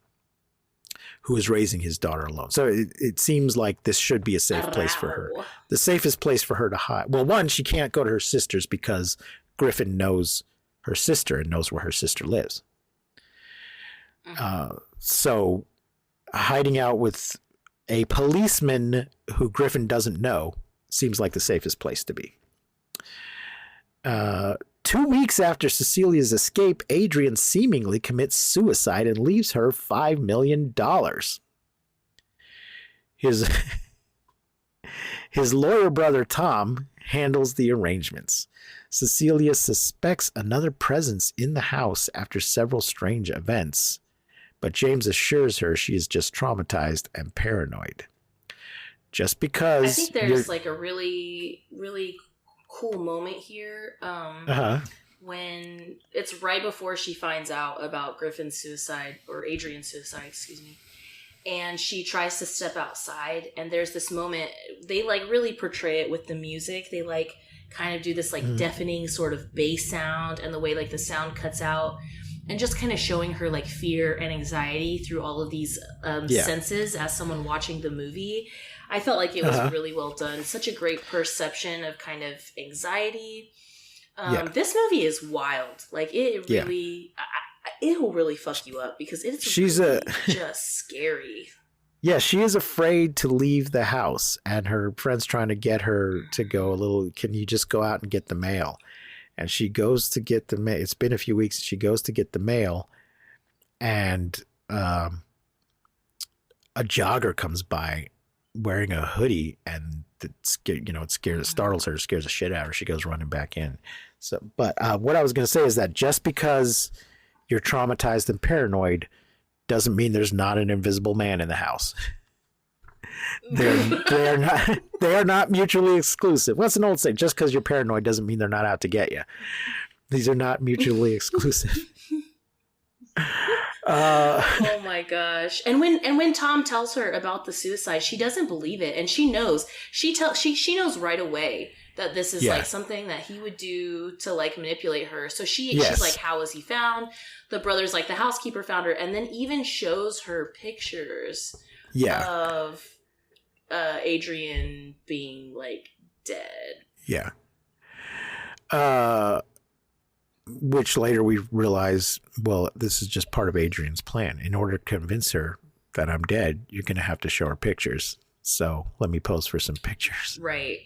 who is raising his daughter alone. So it seems like this should be a safe place for her. The safest place for her to hide. Well, one, she can't go to her sister's because Griffin knows her sister and knows where her sister lives. So hiding out with a policeman who Griffin doesn't know seems like the safest place to be. 2 weeks after Cecilia's escape, Adrian seemingly commits suicide and leaves her $5 million. His lawyer brother Tom handles the arrangements. Cecilia suspects another presence in the house after several strange events, but James assures her she is just traumatized and paranoid. Just because... I think there's like a really, really cool moment here. When it's right before she finds out about Griffin's suicide, or Adrian's suicide, excuse me. And she tries to step outside, and there's this moment, they like really portray it with the music. They like kind of do this like deafening sort of bass sound, and the way like the sound cuts out, and just kind of showing her like fear and anxiety through all of these senses as someone watching the movie. I felt like it was really well done. Such a great perception of kind of anxiety. This movie is wild. Like it really, it'll really fuck you up because it's just scary. Yeah, she is afraid to leave the house, and her friend's trying to get her to go a little. Can you just go out and get the mail? And she goes to get the mail. It's been a few weeks. She goes to get the mail, and a jogger comes by wearing a hoodie, and it startles her, scares the shit out of her. She goes running back in. So, but what I was going to say is that just because you're traumatized and paranoid doesn't mean there's not an invisible man in the house. They are not mutually exclusive. What's an old saying? Just because you're paranoid doesn't mean they're not out to get you. These are not mutually exclusive. Oh my gosh. And when Tom tells her about the suicide, she doesn't believe it, and she knows. She knows right away that this is like something that he would do to like manipulate her. So she's like, how was he found? The brother's like, the housekeeper found her, and then even shows her pictures of Adrian being like dead. Yeah. Which later we realize, well, this is just part of Adrian's plan. In order to convince her that I'm dead, you're going to have to show her pictures. So let me pose for some pictures. Right.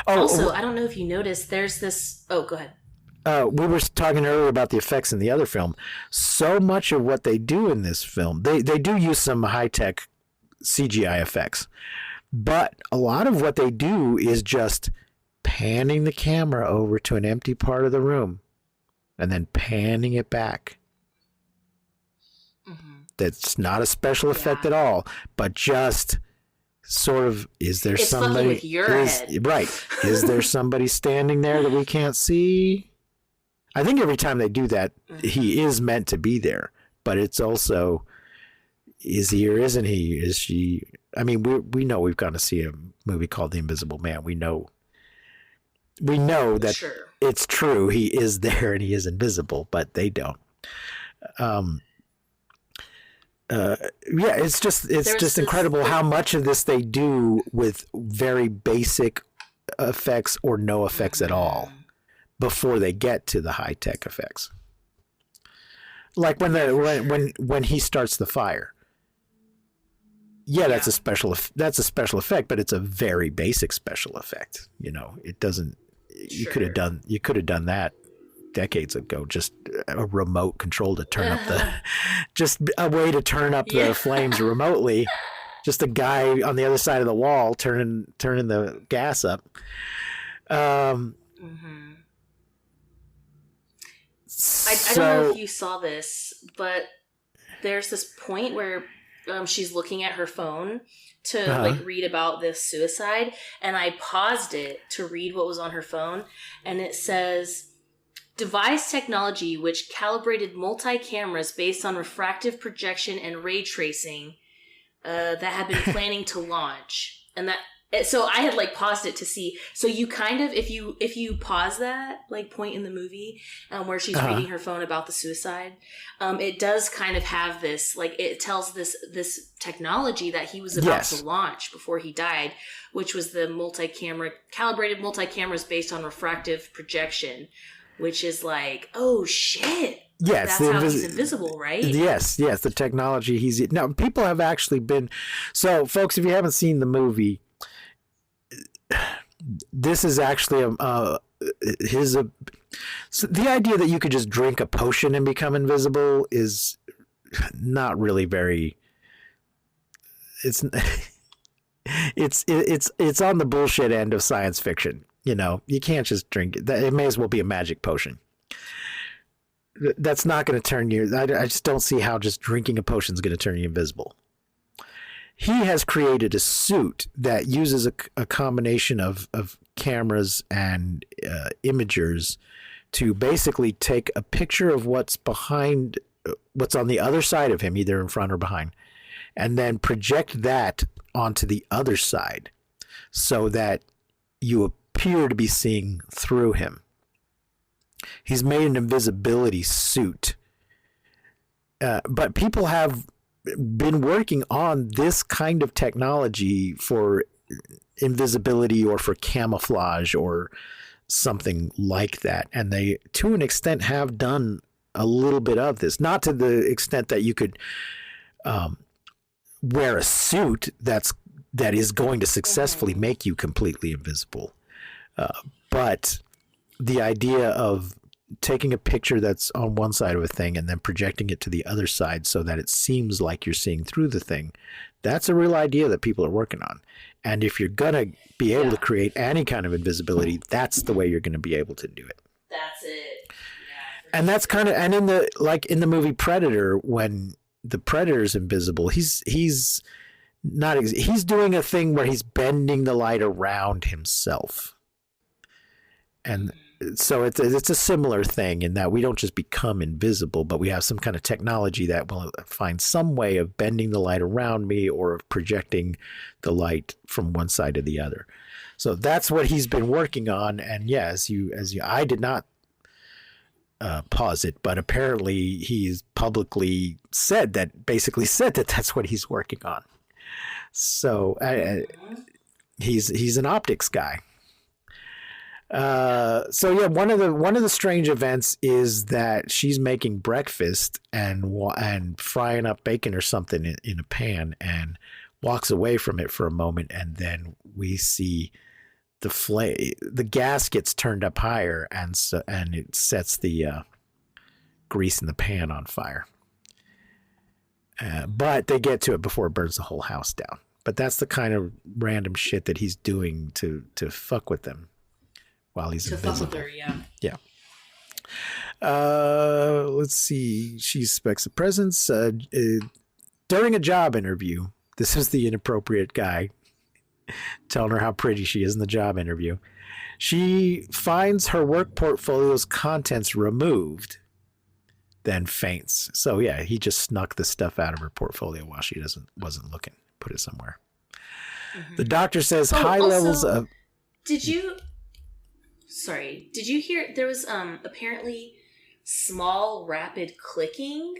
Oh, also, I don't know if you noticed, there's this... Oh, go ahead. We were talking earlier about the effects in the other film. So much of what they do in this film, they do use some high-tech CGI effects. But a lot of what they do is just panning the camera over to an empty part of the room and then panning it back. Mm-hmm. That's not a special effect at all, but just sort of, is there somebody fucking with your head. Right. Is there somebody standing there that we can't see? I think every time they do that, he is meant to be there, but it's also, is he or isn't he? Is she? I mean, we know we've gone to see a movie called The Invisible Man. We know that it's true. He is there and he is invisible, but they don't. It's just incredible how much of this they do with very basic effects or no effects at all before they get to the high tech effects. Like when he starts the fire. Yeah, that's a special effect, but it's a very basic special effect. You know, it doesn't. You could have done that decades ago. Just a remote control to turn up just a way to turn up the flames remotely. Just a guy on the other side of the wall turning the gas up. I don't know if you saw this, but there's this point where she's looking at her phone to like read about this suicide, and I paused it to read what was on her phone, and it says, devised technology which calibrated multi-cameras based on refractive projection and ray tracing that had been planning to launch. And that, so I had like paused it to see. So you kind of, if you pause that like point in the movie where she's reading her phone about the suicide, it does kind of have this, like it tells this technology that he was about to launch before he died, which was the calibrated multi-cameras based on refractive projection, which is like, oh shit. Yes, that's how he's invisible, right? Yes, the technology now people have actually been, so folks, if you haven't seen the movie, this is actually so the idea that you could just drink a potion and become invisible is not really very, it's on the bullshit end of science fiction. You know, you can't just drink it. It may as well be a magic potion. That's not going to turn you. I just don't see how just drinking a potion is going to turn you invisible. He has created a suit that uses a combination of cameras and imagers to basically take a picture of what's on the other side of him, either in front or behind, and then project that onto the other side so that you appear to be seeing through him. He's made an invisibility suit. But people have been working on this kind of technology for invisibility or for camouflage or something like that. And they, to an extent, have done a little bit of this. Not to the extent that you could wear a suit that is going to successfully make you completely invisible. But the idea of taking a picture that's on one side of a thing and then projecting it to the other side so that it seems like you're seeing through the thing, that's a real idea that people are working on. And if you're going to be able to create any kind of invisibility, that's the way you're going to be able to do it. That's it. And that's kind of, and in the movie Predator, when the Predator's invisible, he's doing a thing where he's bending the light around himself. And so it's a similar thing in that we don't just become invisible, but we have some kind of technology that will find some way of bending the light around me or of projecting the light from one side to the other. So that's what he's been working on. And yeah, I did not pause it, but apparently he's publicly basically said that that's what he's working on. So he's an optics guy. So yeah, one of the strange events is that she's making breakfast and frying up bacon or something in a pan and walks away from it for a moment, and then we see the gas gets turned up higher, and it sets the grease in the pan on fire. But they get to it before it burns the whole house down. But that's the kind of random shit that he's doing to fuck with them while he's invisible. Fuck with her, yeah. Yeah. Let's see. She expects a presence during a job interview. This is the inappropriate guy telling her how pretty she is in the job interview. She finds her work portfolio's contents removed, then faints. So yeah, he just snuck the stuff out of her portfolio while she wasn't looking. Put it somewhere. Mm-hmm. The doctor says high levels of. Did you hear there was apparently small rapid clicking?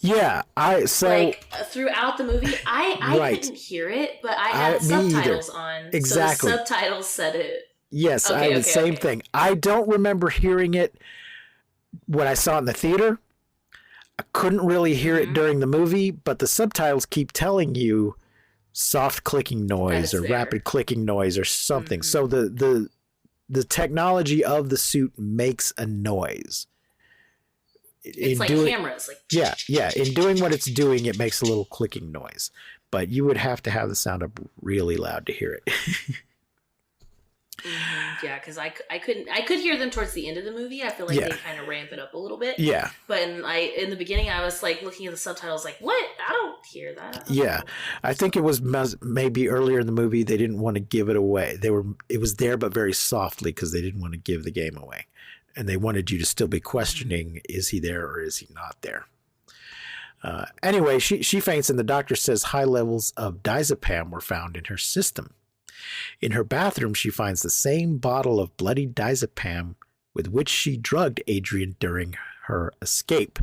Yeah, throughout the movie, I right. couldn't hear it, but I had subtitles on. Exactly. So the subtitles said it. Yes, I had the same thing. I don't remember hearing it when I saw it in the theater. I couldn't really hear it during the movie, but the subtitles keep telling you soft clicking noise or rapid clicking noise or something. So the technology of the suit makes a noise. It's like cameras. Like yeah. In doing what it's doing, it makes a little clicking noise. But you would have to have the sound up really loud to hear it. Yeah, because I could hear them towards the end of the movie. I feel like they kind of ramp it up a little bit. Yeah. But in the beginning, I was like looking at the subtitles, like, what? I don't hear that. Yeah, I think it was maybe earlier in the movie they didn't want to give it away. It was there, but very softly because they didn't want to give the game away, and they wanted you to still be questioning: is he there or is he not there? Anyway, she faints, and the doctor says high levels of diazepam were found in her system. In her bathroom, she finds the same bottle of bloody diazepam with which she drugged Adrian during her escape.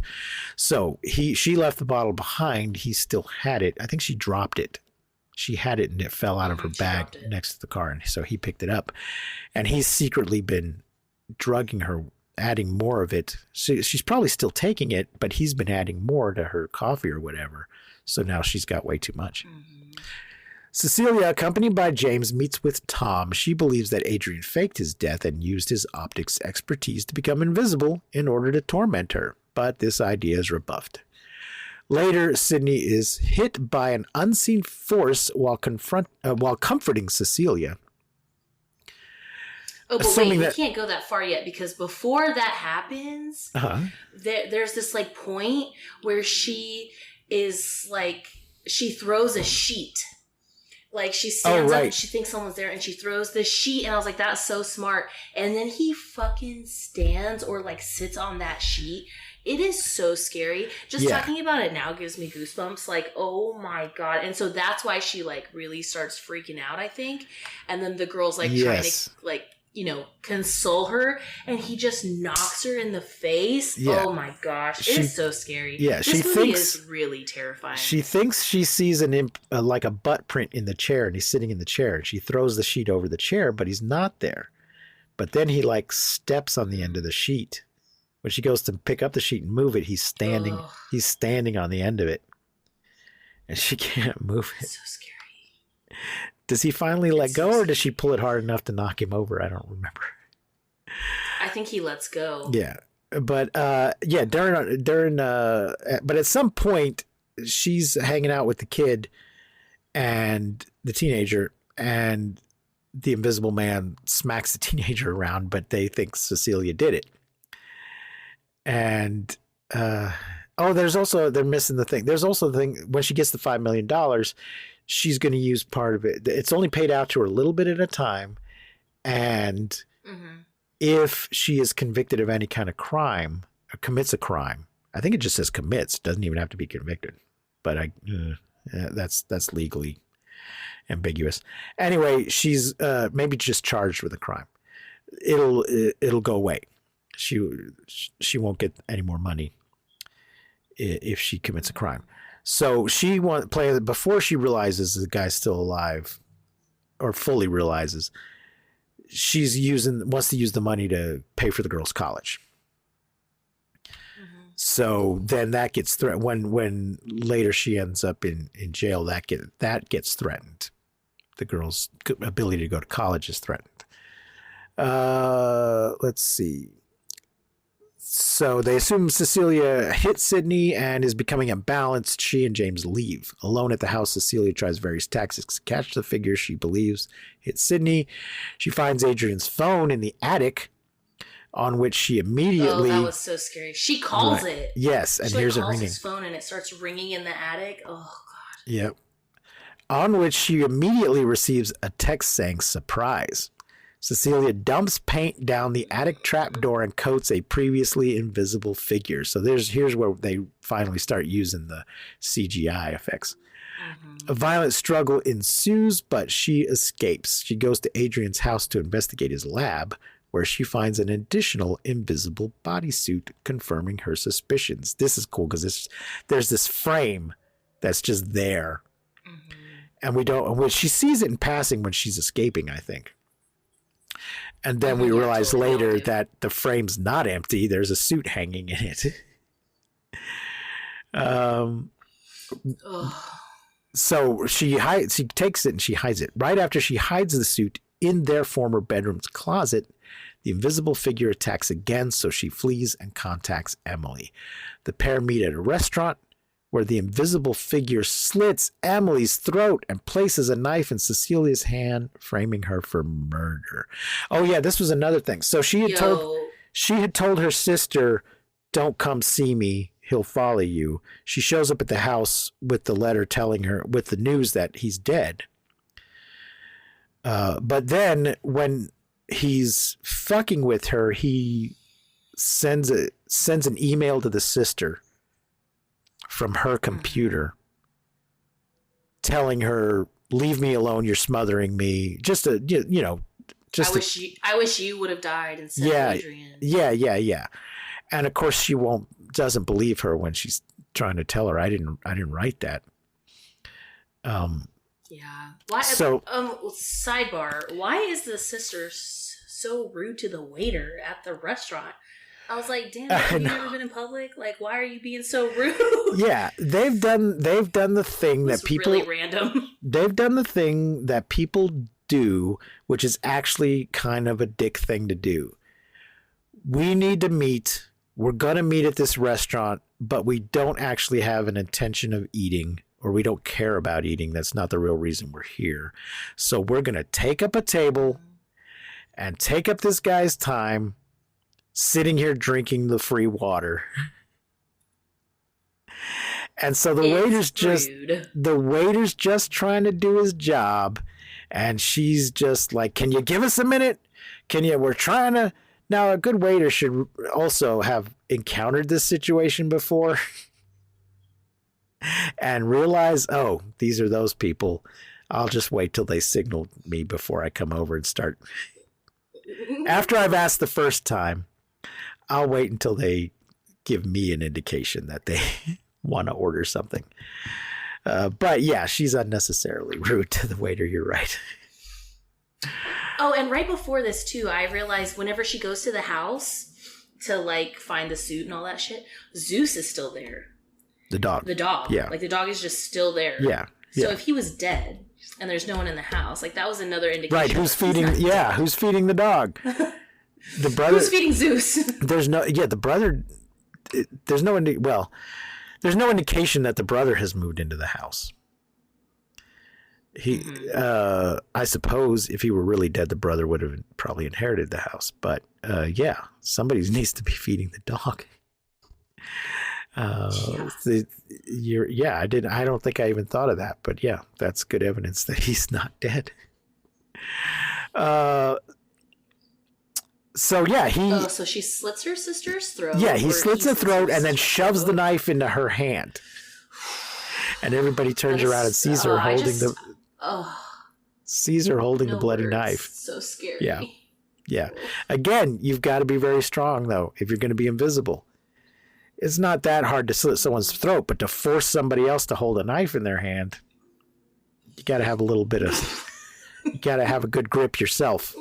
So she left the bottle behind. He still had it. I think she dropped it. She had it and it fell out of her bag next to the car. And so he picked it up. And he's secretly been drugging her, adding more of it. She's probably still taking it, but he's been adding more to her coffee or whatever. So now she's got way too much. Cecilia, accompanied by James, meets with Tom. She believes that Adrian faked his death and used his optics expertise to become invisible in order to torment her, but this idea is rebuffed. Later, Sydney is hit by an unseen force while comforting Cecilia. Oh, but wait, we can't go that far yet, because before that happens, there's this like point where she is like, she throws a sheet. Like she stands up and she thinks someone's there and she throws the sheet, and I was like, that's so smart. And then he fucking stands or like sits on that sheet. It is so scary. Just talking about it now gives me goosebumps. Like, oh my God. And so that's why she like really starts freaking out, I think. And then the girl's like trying to like, you know, console her, and he just knocks her in the face. Yeah. Oh my gosh, it is so scary. Yeah, this movie is really terrifying. She thinks she sees like a butt print in the chair, and he's sitting in the chair, and she throws the sheet over the chair, but he's not there. But then he like steps on the end of the sheet. When she goes to pick up the sheet and move it, he's standing. Ugh. He's standing on the end of it, and she can't move it. So scary. Does he finally let go, or does she pull it hard enough to knock him over? I don't remember. I think he lets go. Yeah. But during but at some point she's hanging out with the kid and the teenager, and the invisible man smacks the teenager around, but they think Cecilia did it. And there's also, they're missing the thing. There's also the thing when she gets the $5 million, she's going to use part of it. It's only paid out to her a little bit at a time. And if she is convicted of any kind of crime or commits a crime, I think it just says commits, doesn't even have to be convicted, but that's legally ambiguous. Anyway, she's maybe just charged with a crime. It'll go away. She won't get any more money if she commits a crime. So she before she realizes the guy's still alive, or fully realizes, wants to use the money to pay for the girl's college. So then that gets threatened when later she ends up in jail. That gets threatened. The girl's ability to go to college is threatened. Let's see. So they assume Cecilia hit Sydney and is becoming imbalanced. She and James leave. Alone at the house, Cecilia tries various tactics to catch the figure she believes hit Sydney. She finds Adrian's phone in the attic, on which she immediately... Oh, that was so scary. She calls it. Yes, and she here's it calls ringing. his phone and it starts ringing in the attic. Oh, God. Yep. On which she immediately receives a text saying, "Surprise." Cecilia dumps paint down the attic trapdoor and coats a previously invisible figure. So here's where they finally start using the CGI effects. A violent struggle ensues, but she escapes. She goes to Adrian's house to investigate his lab, where she finds an additional invisible bodysuit, confirming her suspicions. This is cool because there's this frame that's just there. And she sees it in passing when she's escaping, I think. And then we realize later that the frame's not empty. There's a suit hanging in it. So she takes it and she hides it. Right after she hides the suit in their former bedroom's closet, the invisible figure attacks again, so she flees and contacts Emily. The pair meet at a restaurant where the invisible figure slits Emily's throat and places a knife in Cecilia's hand, framing her for murder. Oh yeah, this was another thing. So she had told her sister, "Don't come see me, he'll follow you." She shows up at the house with the letter telling her, with the news that he's dead. But then when he's fucking with her, he sends an email to the sister from her computer telling her, "Leave me alone, you're smothering me." I wish you would have died instead of Adrian. Yeah. And of course she doesn't believe her when she's trying to tell her, I didn't write that. Yeah. Why? So, sidebar. Why is the sister so rude to the waiter at the restaurant? I was like, damn, have you ever been in public? Like, why are you being so rude? Yeah, they've done the thing that people really random. They've done the thing that people do, which is actually kind of a dick thing to do. We need to meet. We're going to meet at this restaurant, but we don't actually have an intention of eating, or we don't care about eating. That's not the real reason we're here. So we're going to take up a table and take up this guy's time sitting here drinking the free water. And so the waiter's just trying to do his job, and she's just like, "Can you give us a minute? We're trying to..." Now, a good waiter should also have encountered this situation before and realize, oh, these are those people. I'll just wait till they signal me before I come over and start. After I've asked the first time, I'll wait until they give me an indication that they want to order something. But yeah, she's unnecessarily rude to the waiter. You're right. Oh, and right before this too, I realized whenever she goes to the house to like find the suit and all that shit, Zeus is still there. The dog. Yeah. Like the dog is just still there. Yeah. So if he was dead and there's no one in the house, like that was another indication. Right. Who's feeding the dog? The brother. Who's feeding Zeus? The brother. There's no indication that the brother has moved into the house. I suppose if he were really dead, the brother would have probably inherited the house. But somebody needs to be feeding the dog. I don't think I even thought of that, but yeah, that's good evidence that he's not dead. So she slits her sister's throat. Yeah, he slits her throat and then shoves the knife into her hand. And everybody turns around and sees her holding the bloody knife. So scary. Yeah. Yeah. Again, you've got to be very strong though if you're going to be invisible. It's not that hard to slit someone's throat, but to force somebody else to hold a knife in their hand, you got to have a little bit of you got to have a good grip yourself.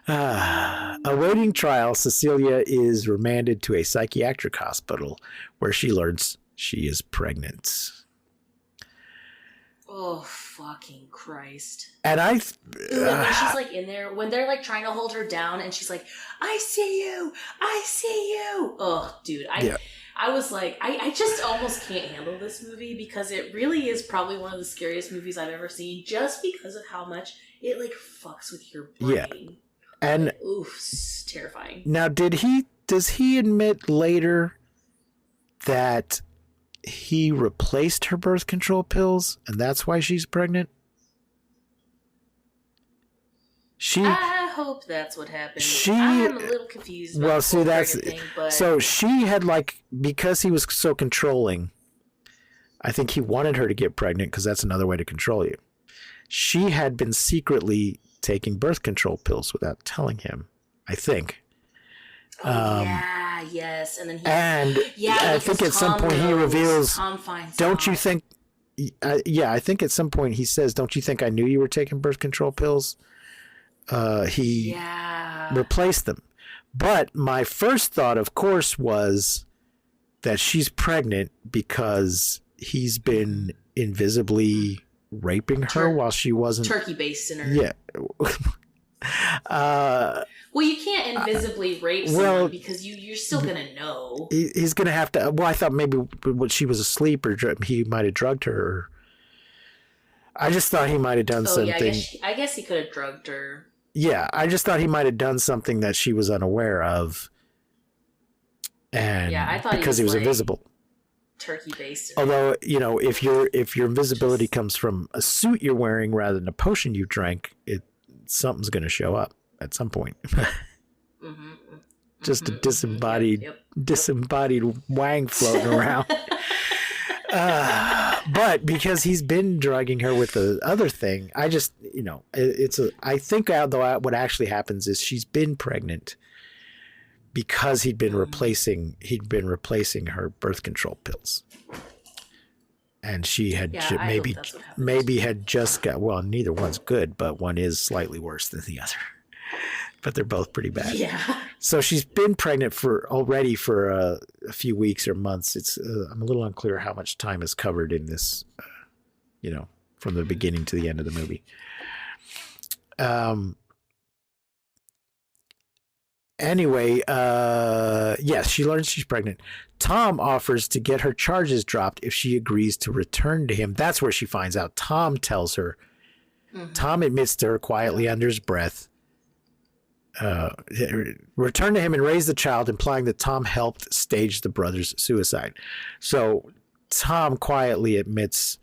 Awaiting trial, Cecilia is remanded to a psychiatric hospital where she learns she is pregnant. Oh, fucking Christ. And when she's like in there, when they're like trying to hold her down and she's like, I see you. Oh, dude. I was like, I just almost can't handle this movie because it really is probably one of the scariest movies I've ever seen just because of how much it like fucks with your brain. Yeah. And like, oof, it's terrifying. Now, does he admit later that he replaced her birth control pills and that's why she's pregnant? I hope that's what happened. I'm a little confused about the whole pregnant thing, but... So she had because he was so controlling, I think he wanted her to get pregnant because that's another way to control you. She had been secretly taking birth control pills without telling him, I think. Yes. And then I think at some point he reveals, don't you think, I think at some point he says, don't you think I knew you were taking birth control pills? He replaced them. But my first thought, of course, was that she's pregnant because he's been invisibly raping her while she wasn't turkey basting her. Yeah. Well, you can't invisibly rape someone because you're still gonna know. He's gonna have to. Well, I thought maybe when she was asleep or he might have drugged her. I just thought he might have done something. Yeah, I guess he could have drugged her. Yeah, I just thought he might have done something that she was unaware of. And I thought because he was invisible. Turkey based. Although, if your invisibility comes from a suit you're wearing rather than a potion you drank, something's going to show up at some point. Just a disembodied Wang floating around. But because he's been drugging her with the other thing, I just, I think what actually happens is she's been pregnant because he'd been replacing her birth control pills. And she had maybe had just got, well, neither one's good, but one is slightly worse than the other. But they're both pretty bad. Yeah. So she's been pregnant for a few weeks or months. It's I'm a little unclear how much time is covered in this, from the beginning to the end of the movie. Anyway, yes, she learns she's pregnant. Tom offers to get her charges dropped if she agrees to return to him. That's where she finds out. Tom tells her. Mm-hmm. Tom admits to her quietly under his breath. Return to him and raise the child, implying that Tom helped stage the brother's suicide. So Tom quietly admits,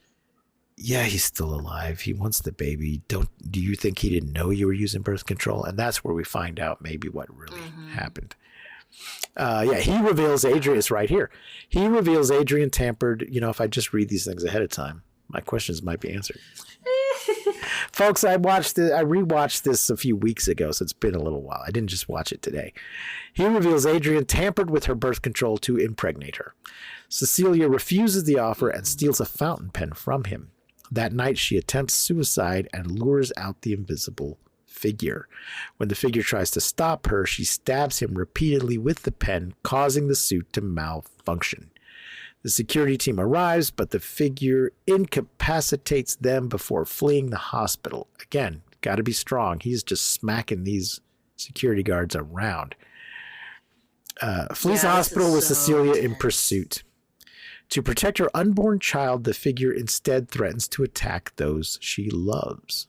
yeah, he's still alive. He wants the baby. Do you think he didn't know you were using birth control? And that's where we find out maybe what really happened. He reveals Adrian is right here. He reveals Adrian tampered. If I just read these things ahead of time, my questions might be answered. Folks, I rewatched this a few weeks ago, so it's been a little while. I didn't just watch it today. He reveals Adrian tampered with her birth control to impregnate her. Cecilia refuses the offer and steals a fountain pen from him. That night, she attempts suicide and lures out the invisible figure. When the figure tries to stop her, she stabs him repeatedly with the pen, causing the suit to malfunction. The security team arrives, but the figure incapacitates them before fleeing the hospital. Again, got to be strong. He's just smacking these security guards around. Flees the hospital with Cecilia in pursuit. To protect her unborn child, the figure instead threatens to attack those she loves.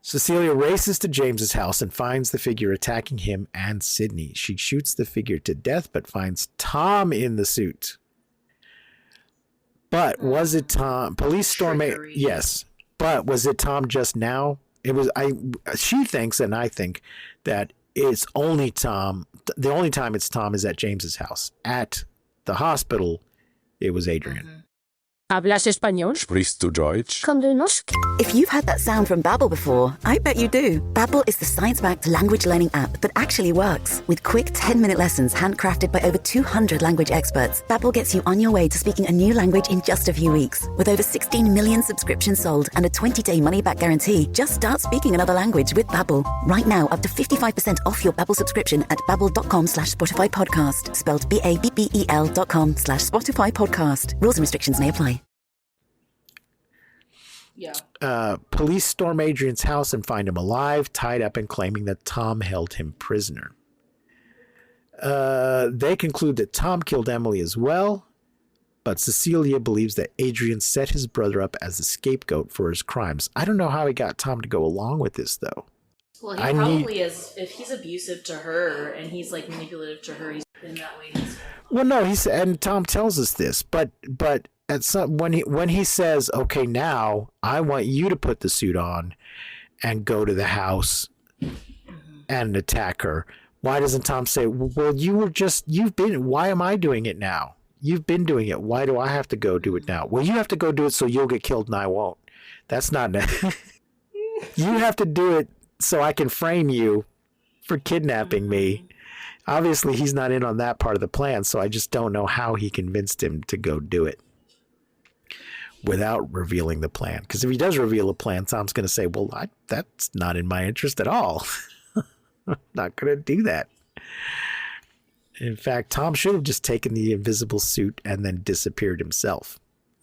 Cecilia races to James's house and finds the figure attacking him and Sydney. She shoots the figure to death, but finds Tom in the suit. But was it Tom? Police storm. Yes, but was it Tom just now? It was. She thinks, and I think that it's only Tom. The only time it's Tom is at James's house. At the hospital, it was Adrian. ¿Hablas español? Sprichst du Deutsch? Kan du norsk? If you've heard that sound from Babbel before, I bet you do. Babbel is the science-backed language learning app that actually works. With quick 10-minute lessons handcrafted by over 200 language experts, Babbel gets you on your way to speaking a new language in just a few weeks. With over 16 million subscriptions sold and a 20-day money-back guarantee, just start speaking another language with Babbel. Right now, up to 55% off your Babbel subscription at babbel.com/Spotify podcast. Spelled BABBEL.com/Spotify podcast. Rules and restrictions may apply. Yeah. Police storm Adrian's house and find him alive, tied up, and claiming that Tom held him prisoner. They conclude that Tom killed Emily as well, but Cecilia believes that Adrian set his brother up as a scapegoat for his crimes. I don't know how he got Tom to go along with this, though. Well, he probably is. If he's abusive to her and he's like manipulative to her, he's been that way. Well, no, and Tom tells us this, but at some when he says, "Okay, now I want you to put the suit on and go to the house and attack her," why doesn't Tom say, "Well, why am I doing it now? You've been doing it. Why do I have to go do it now?" "Well, you have to go do it so you'll get killed and I won't." That's not. You have to do it so I can frame you for kidnapping me. Obviously, he's not in on that part of the plan, so I just don't know how he convinced him to go do it without revealing the plan. Because if he does reveal a plan, Tom's going to say, "Well, that's not in my interest at all. I'm not going to do that." In fact, Tom should have just taken the invisible suit and then disappeared himself.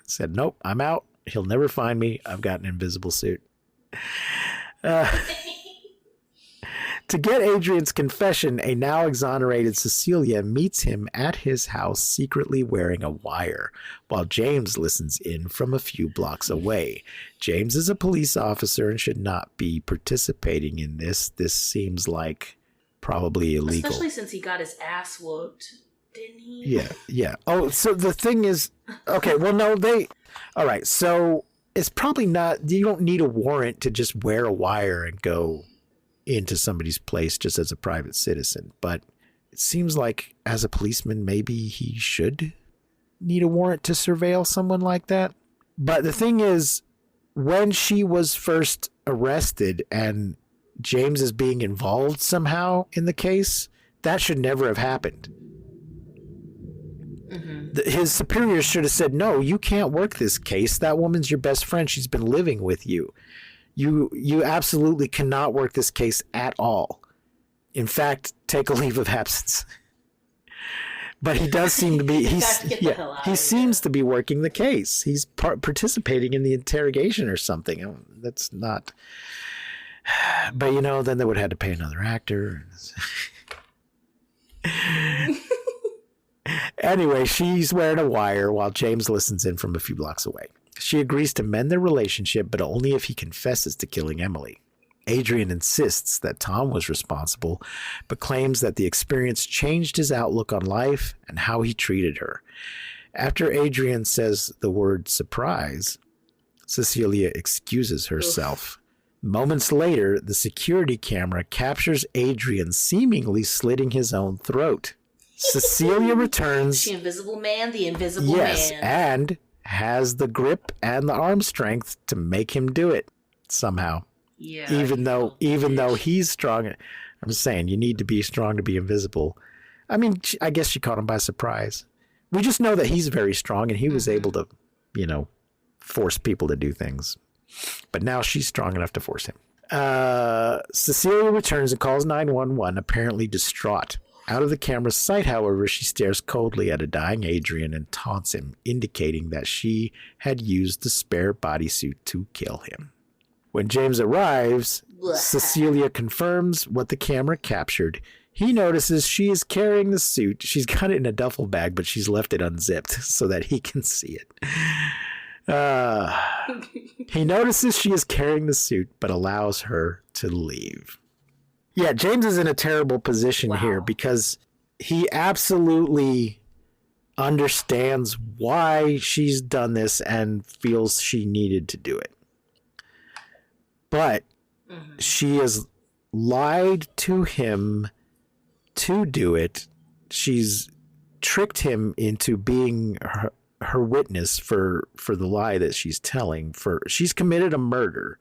Said, "Nope, I'm out. He'll never find me. I've got an invisible suit." To get Adrian's confession, a now exonerated Cecilia meets him at his house secretly wearing a wire, while James listens in from a few blocks away. James is a police officer and should not be participating in this. This seems like probably illegal. Especially since he got his ass whooped, didn't he? Yeah. Oh, so the thing is, okay, well, no, all right, so it's probably not, you don't need a warrant to just wear a wire and go into somebody's place just as a private citizen. But it seems like as a policeman, maybe he should need a warrant to surveil someone like that. But the thing is, when she was first arrested and James is being involved somehow in the case, that should never have happened. His superiors should have said, "No, you can't work this case. That woman's your best friend. She's been living with you. You absolutely cannot work this case at all. In fact, take a leave of absence." But he does seem to be, he seems to be working the case. He's participating in the interrogation or something. That's not, but then they would have had to pay another actor. Anyway, she's wearing a wire while James listens in from a few blocks away. She agrees to mend their relationship, but only if he confesses to killing Emily. Adrian insists that Tom was responsible, but claims that the experience changed his outlook on life and how he treated her. After Adrian says the word surprise, Cecilia excuses herself. Moments later, the security camera captures Adrian seemingly slitting his own throat. Cecilia returns. The invisible man, the invisible man. Yes, and has the grip and the arm strength to make him do it somehow. Yeah. Even though he's strong. I'm saying you need to be strong to be invisible. I mean, I guess she caught him by surprise. We just know that he's very strong and he was able to, force people to do things. But now she's strong enough to force him. Cecilia returns and calls 911, apparently distraught. Out of the camera's sight, however, she stares coldly at a dying Adrian and taunts him, indicating that she had used the spare bodysuit to kill him. When James arrives, Cecilia confirms what the camera captured. He notices she is carrying the suit. She's got it in a duffel bag, but she's left it unzipped so that he can see it. He notices she is carrying the suit, but allows her to leave. Yeah, James is in a terrible position here because he absolutely understands why she's done this and feels she needed to do it. But she has lied to him to do it. She's tricked him into being her witness for the lie that she's telling. She's committed a murder.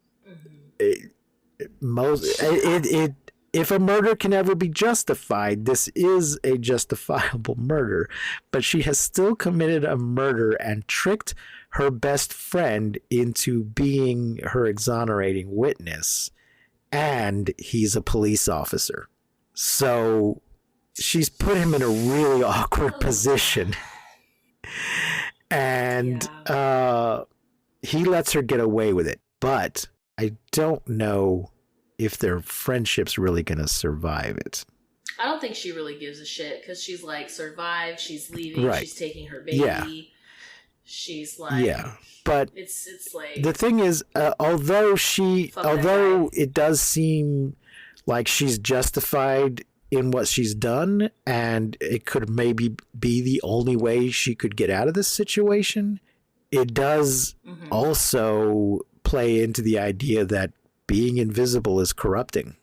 If a murder can ever be justified, this is a justifiable murder. But she has still committed a murder and tricked her best friend into being her exonerating witness. And he's a police officer. So she's put him in a really awkward position. And he lets her get away with it. But I don't know if their friendship's really going to survive it. I don't think she really gives a shit because she's like, survived, she's leaving, Right. she's taking her baby. Yeah. She's like, Yeah, but it's like the thing is, although it does seem like she's justified in what she's done, and it could maybe be the only way she could get out of this situation, it does also play into the idea that being invisible is corrupting.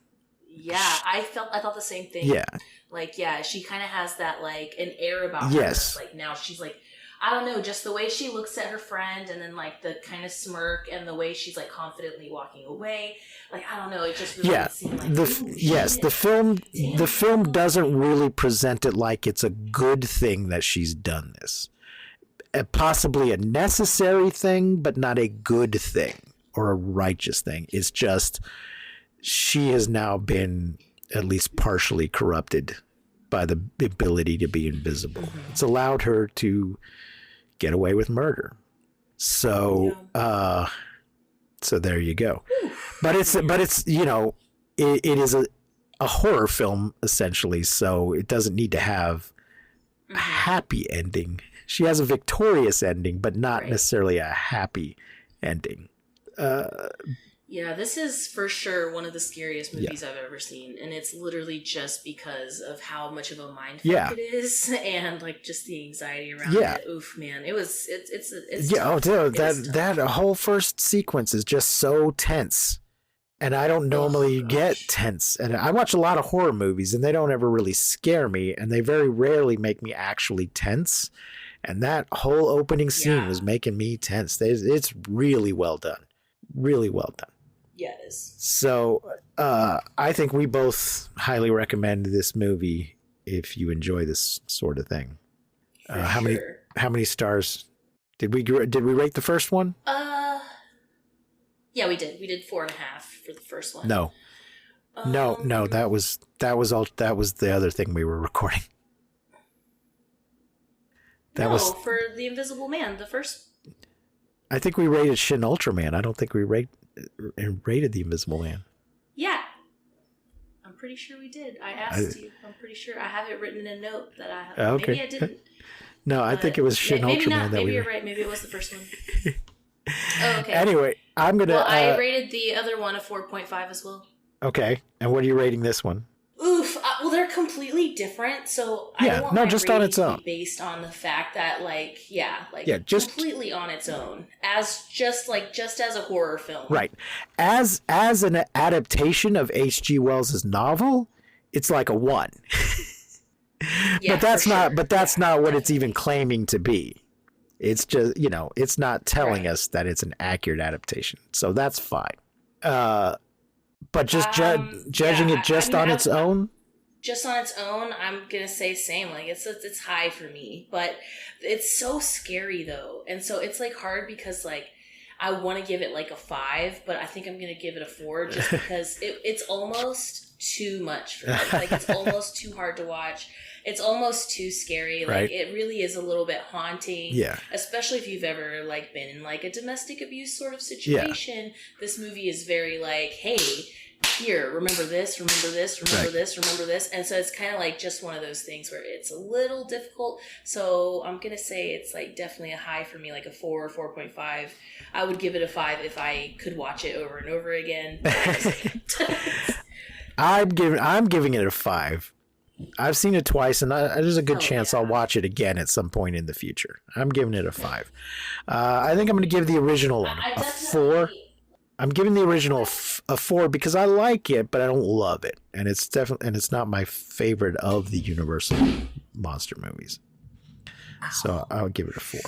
Yeah, I thought the same thing. Yeah. Like, yeah, she kind of has that, like, an air about her. Yes. Like, now she's like, I don't know, just the way she looks at her friend and then, like, the kind of smirk and the way she's, like, confidently walking away. Like, I don't know, it just really seemed like, the film doesn't really present it like it's a good thing that she's done this. Possibly a necessary thing, but not a good thing or a righteous thing. It's just she has now been at least partially corrupted by the ability to be invisible. It's allowed her to get away with murder. So, so there you go. But it's you know, it is a horror film essentially, so it doesn't need to have a happy ending. She has a victorious ending, but not necessarily a happy ending. Yeah, this is for sure one of the scariest movies I've ever seen, and it's literally just because of how much of a mindfuck it is, and like just the anxiety around it. Oof, man, it's tough. That whole first sequence is just so tense, and I don't normally get tense. And I watch a lot of horror movies, and they don't ever really scare me, and they very rarely make me actually tense. And that whole opening scene was making me tense. It's really well done. Really well done. Yeah, it is. So I think we both highly recommend this movie if you enjoy this sort of thing. How many stars did we rate the first one? Yeah, we did. We did 4.5 for the first one. No, that was the other thing we were recording. For The Invisible Man, the first. I think we rated Shin Ultraman. I don't think we rated The Invisible Man. Yeah. I'm pretty sure we did. I asked you. I'm pretty sure. I have it written in a note that I have. Okay. Maybe I didn't. No, I think it was Shin maybe Ultraman not. that Maybe we you're right. Maybe it was the first one. Oh, okay. Anyway, I'm going to... Well, I rated the other one a 4.5 as well. Okay. And what are you rating this one? Oof. Well, they're completely different, so I don't want my just on its rating to own. be based on the fact that, just completely on its own, as just as a horror film. Right. As an adaptation of H.G. Wells's novel, it's like a 1. Yeah, but that's not what it's even claiming to be. It's just, it's not telling us that it's an accurate adaptation. So that's fine. But just judging it just on its own? Just on its own, I'm going to say same. Like, it's high for me. But it's so scary, though. And so it's, hard because, I want to give it, a 5. But I think I'm going to give it a 4 just because it's almost too much for me. Like, it's almost too hard to watch. It's almost too scary. Like, it really is a little bit haunting. Yeah. Especially if you've ever, like, been in, like, a domestic abuse sort of situation. Yeah. This movie is very, like, hey, here, remember this, remember this, remember this, remember this. And so it's kind of like just one of those things where it's a little difficult. So I'm going to say it's, like, definitely a high for me, like a 4 or 4.5. I would give it a 5 if I could watch it over and over again. I'm giving it a 5. I've seen it twice, and there's a good chance I'll watch it again at some point in the future. I'm giving it a 5. I think I'm going to give the original one a 4. I'm giving the original a 4 because I like it, but I don't love it, and it's not my favorite of the Universal monster movies. So I'll give it a 4.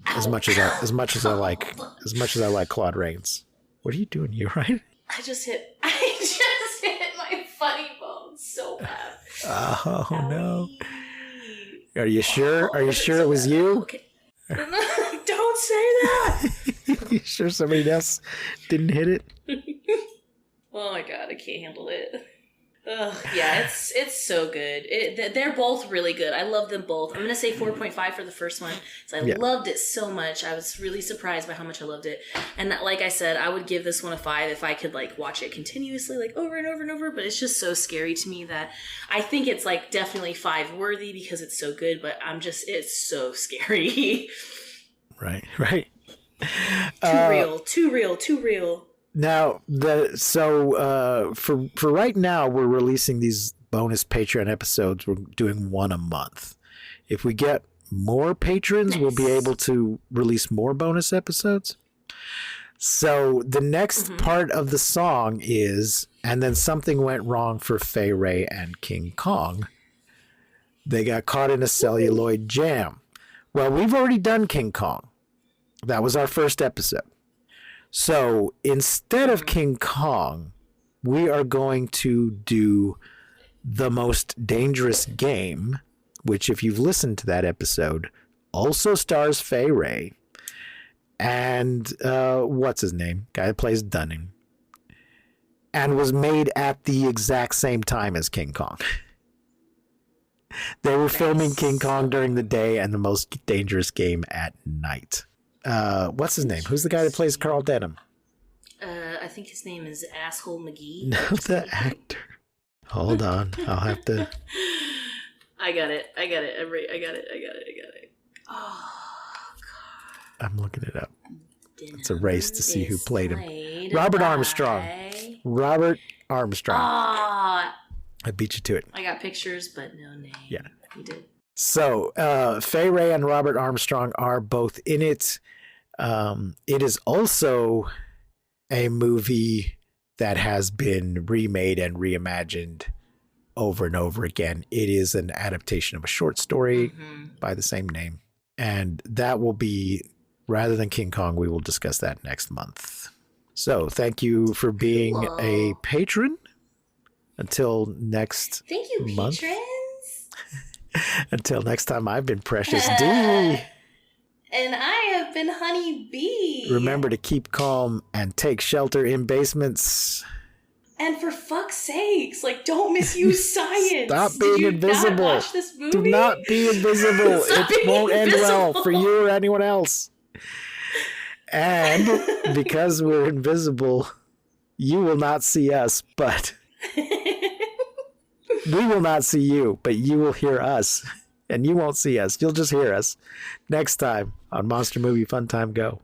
As much as I like Claude Rains. What are you doing? You right? I just hit my funny bone so bad. Oh no! Are you sure? Are you sure it was you? Okay. Don't say that. You sure somebody else didn't hit it? Oh my god, I can't handle it. Ugh, yeah, it's so good. They're both really good. I love them both. I'm going to say 4.5 for the first one. So I loved it so much. I was really surprised by how much I loved it. And like I said, I would give this one a 5 if I could like watch it continuously, like over and over and over. But it's just so scary to me that I think it's like definitely 5 worthy because it's so good. But it's so scary. Right. Too real. Now, for right now, we're releasing these bonus Patreon episodes. We're doing one a month. If we get more patrons, we'll be able to release more bonus episodes. So the next part of the song is, and then something went wrong for Fay Wray and King Kong. They got caught in a celluloid jam. Well, we've already done King Kong. That was our first episode. So instead of King Kong, we are going to do The Most Dangerous Game, which if you've listened to that episode, also stars Fay Wray and what's his name? Guy that plays Dunning. And was made at the exact same time as King Kong. They were filming King Kong during the day and The Most Dangerous Game at night. What's his name? Who's the guy that plays Carl Denham? I think his name is Asshole McGee. No, the actor. Hold on. I'll have to. I got it. I got it. Oh, God. I'm looking it up. It's a race to see who played him. Robert Armstrong. Ah. I beat you to it. I got pictures, but no name. Yeah. You did. So, Fay Wray and Robert Armstrong are both in it. It is also a movie that has been remade and reimagined over and over again. It is an adaptation of a short story by the same name. And that will be, rather than King Kong, we will discuss that next month. So, thank you for being a patron. Until next Thank you, month. patrons. Until next time, I've been Precious D. And I have been Honey Bee. Remember to keep calm and take shelter in basements. And for fuck's sakes, like, don't misuse science. Stop being invisible. Not watch this movie? Do not be invisible. It won't end well for you or anyone else. And because we're invisible, you will not see us, but we will not see you, but you will hear us. And you won't see us. You'll just hear us next time on Monster Movie Fun Time Go.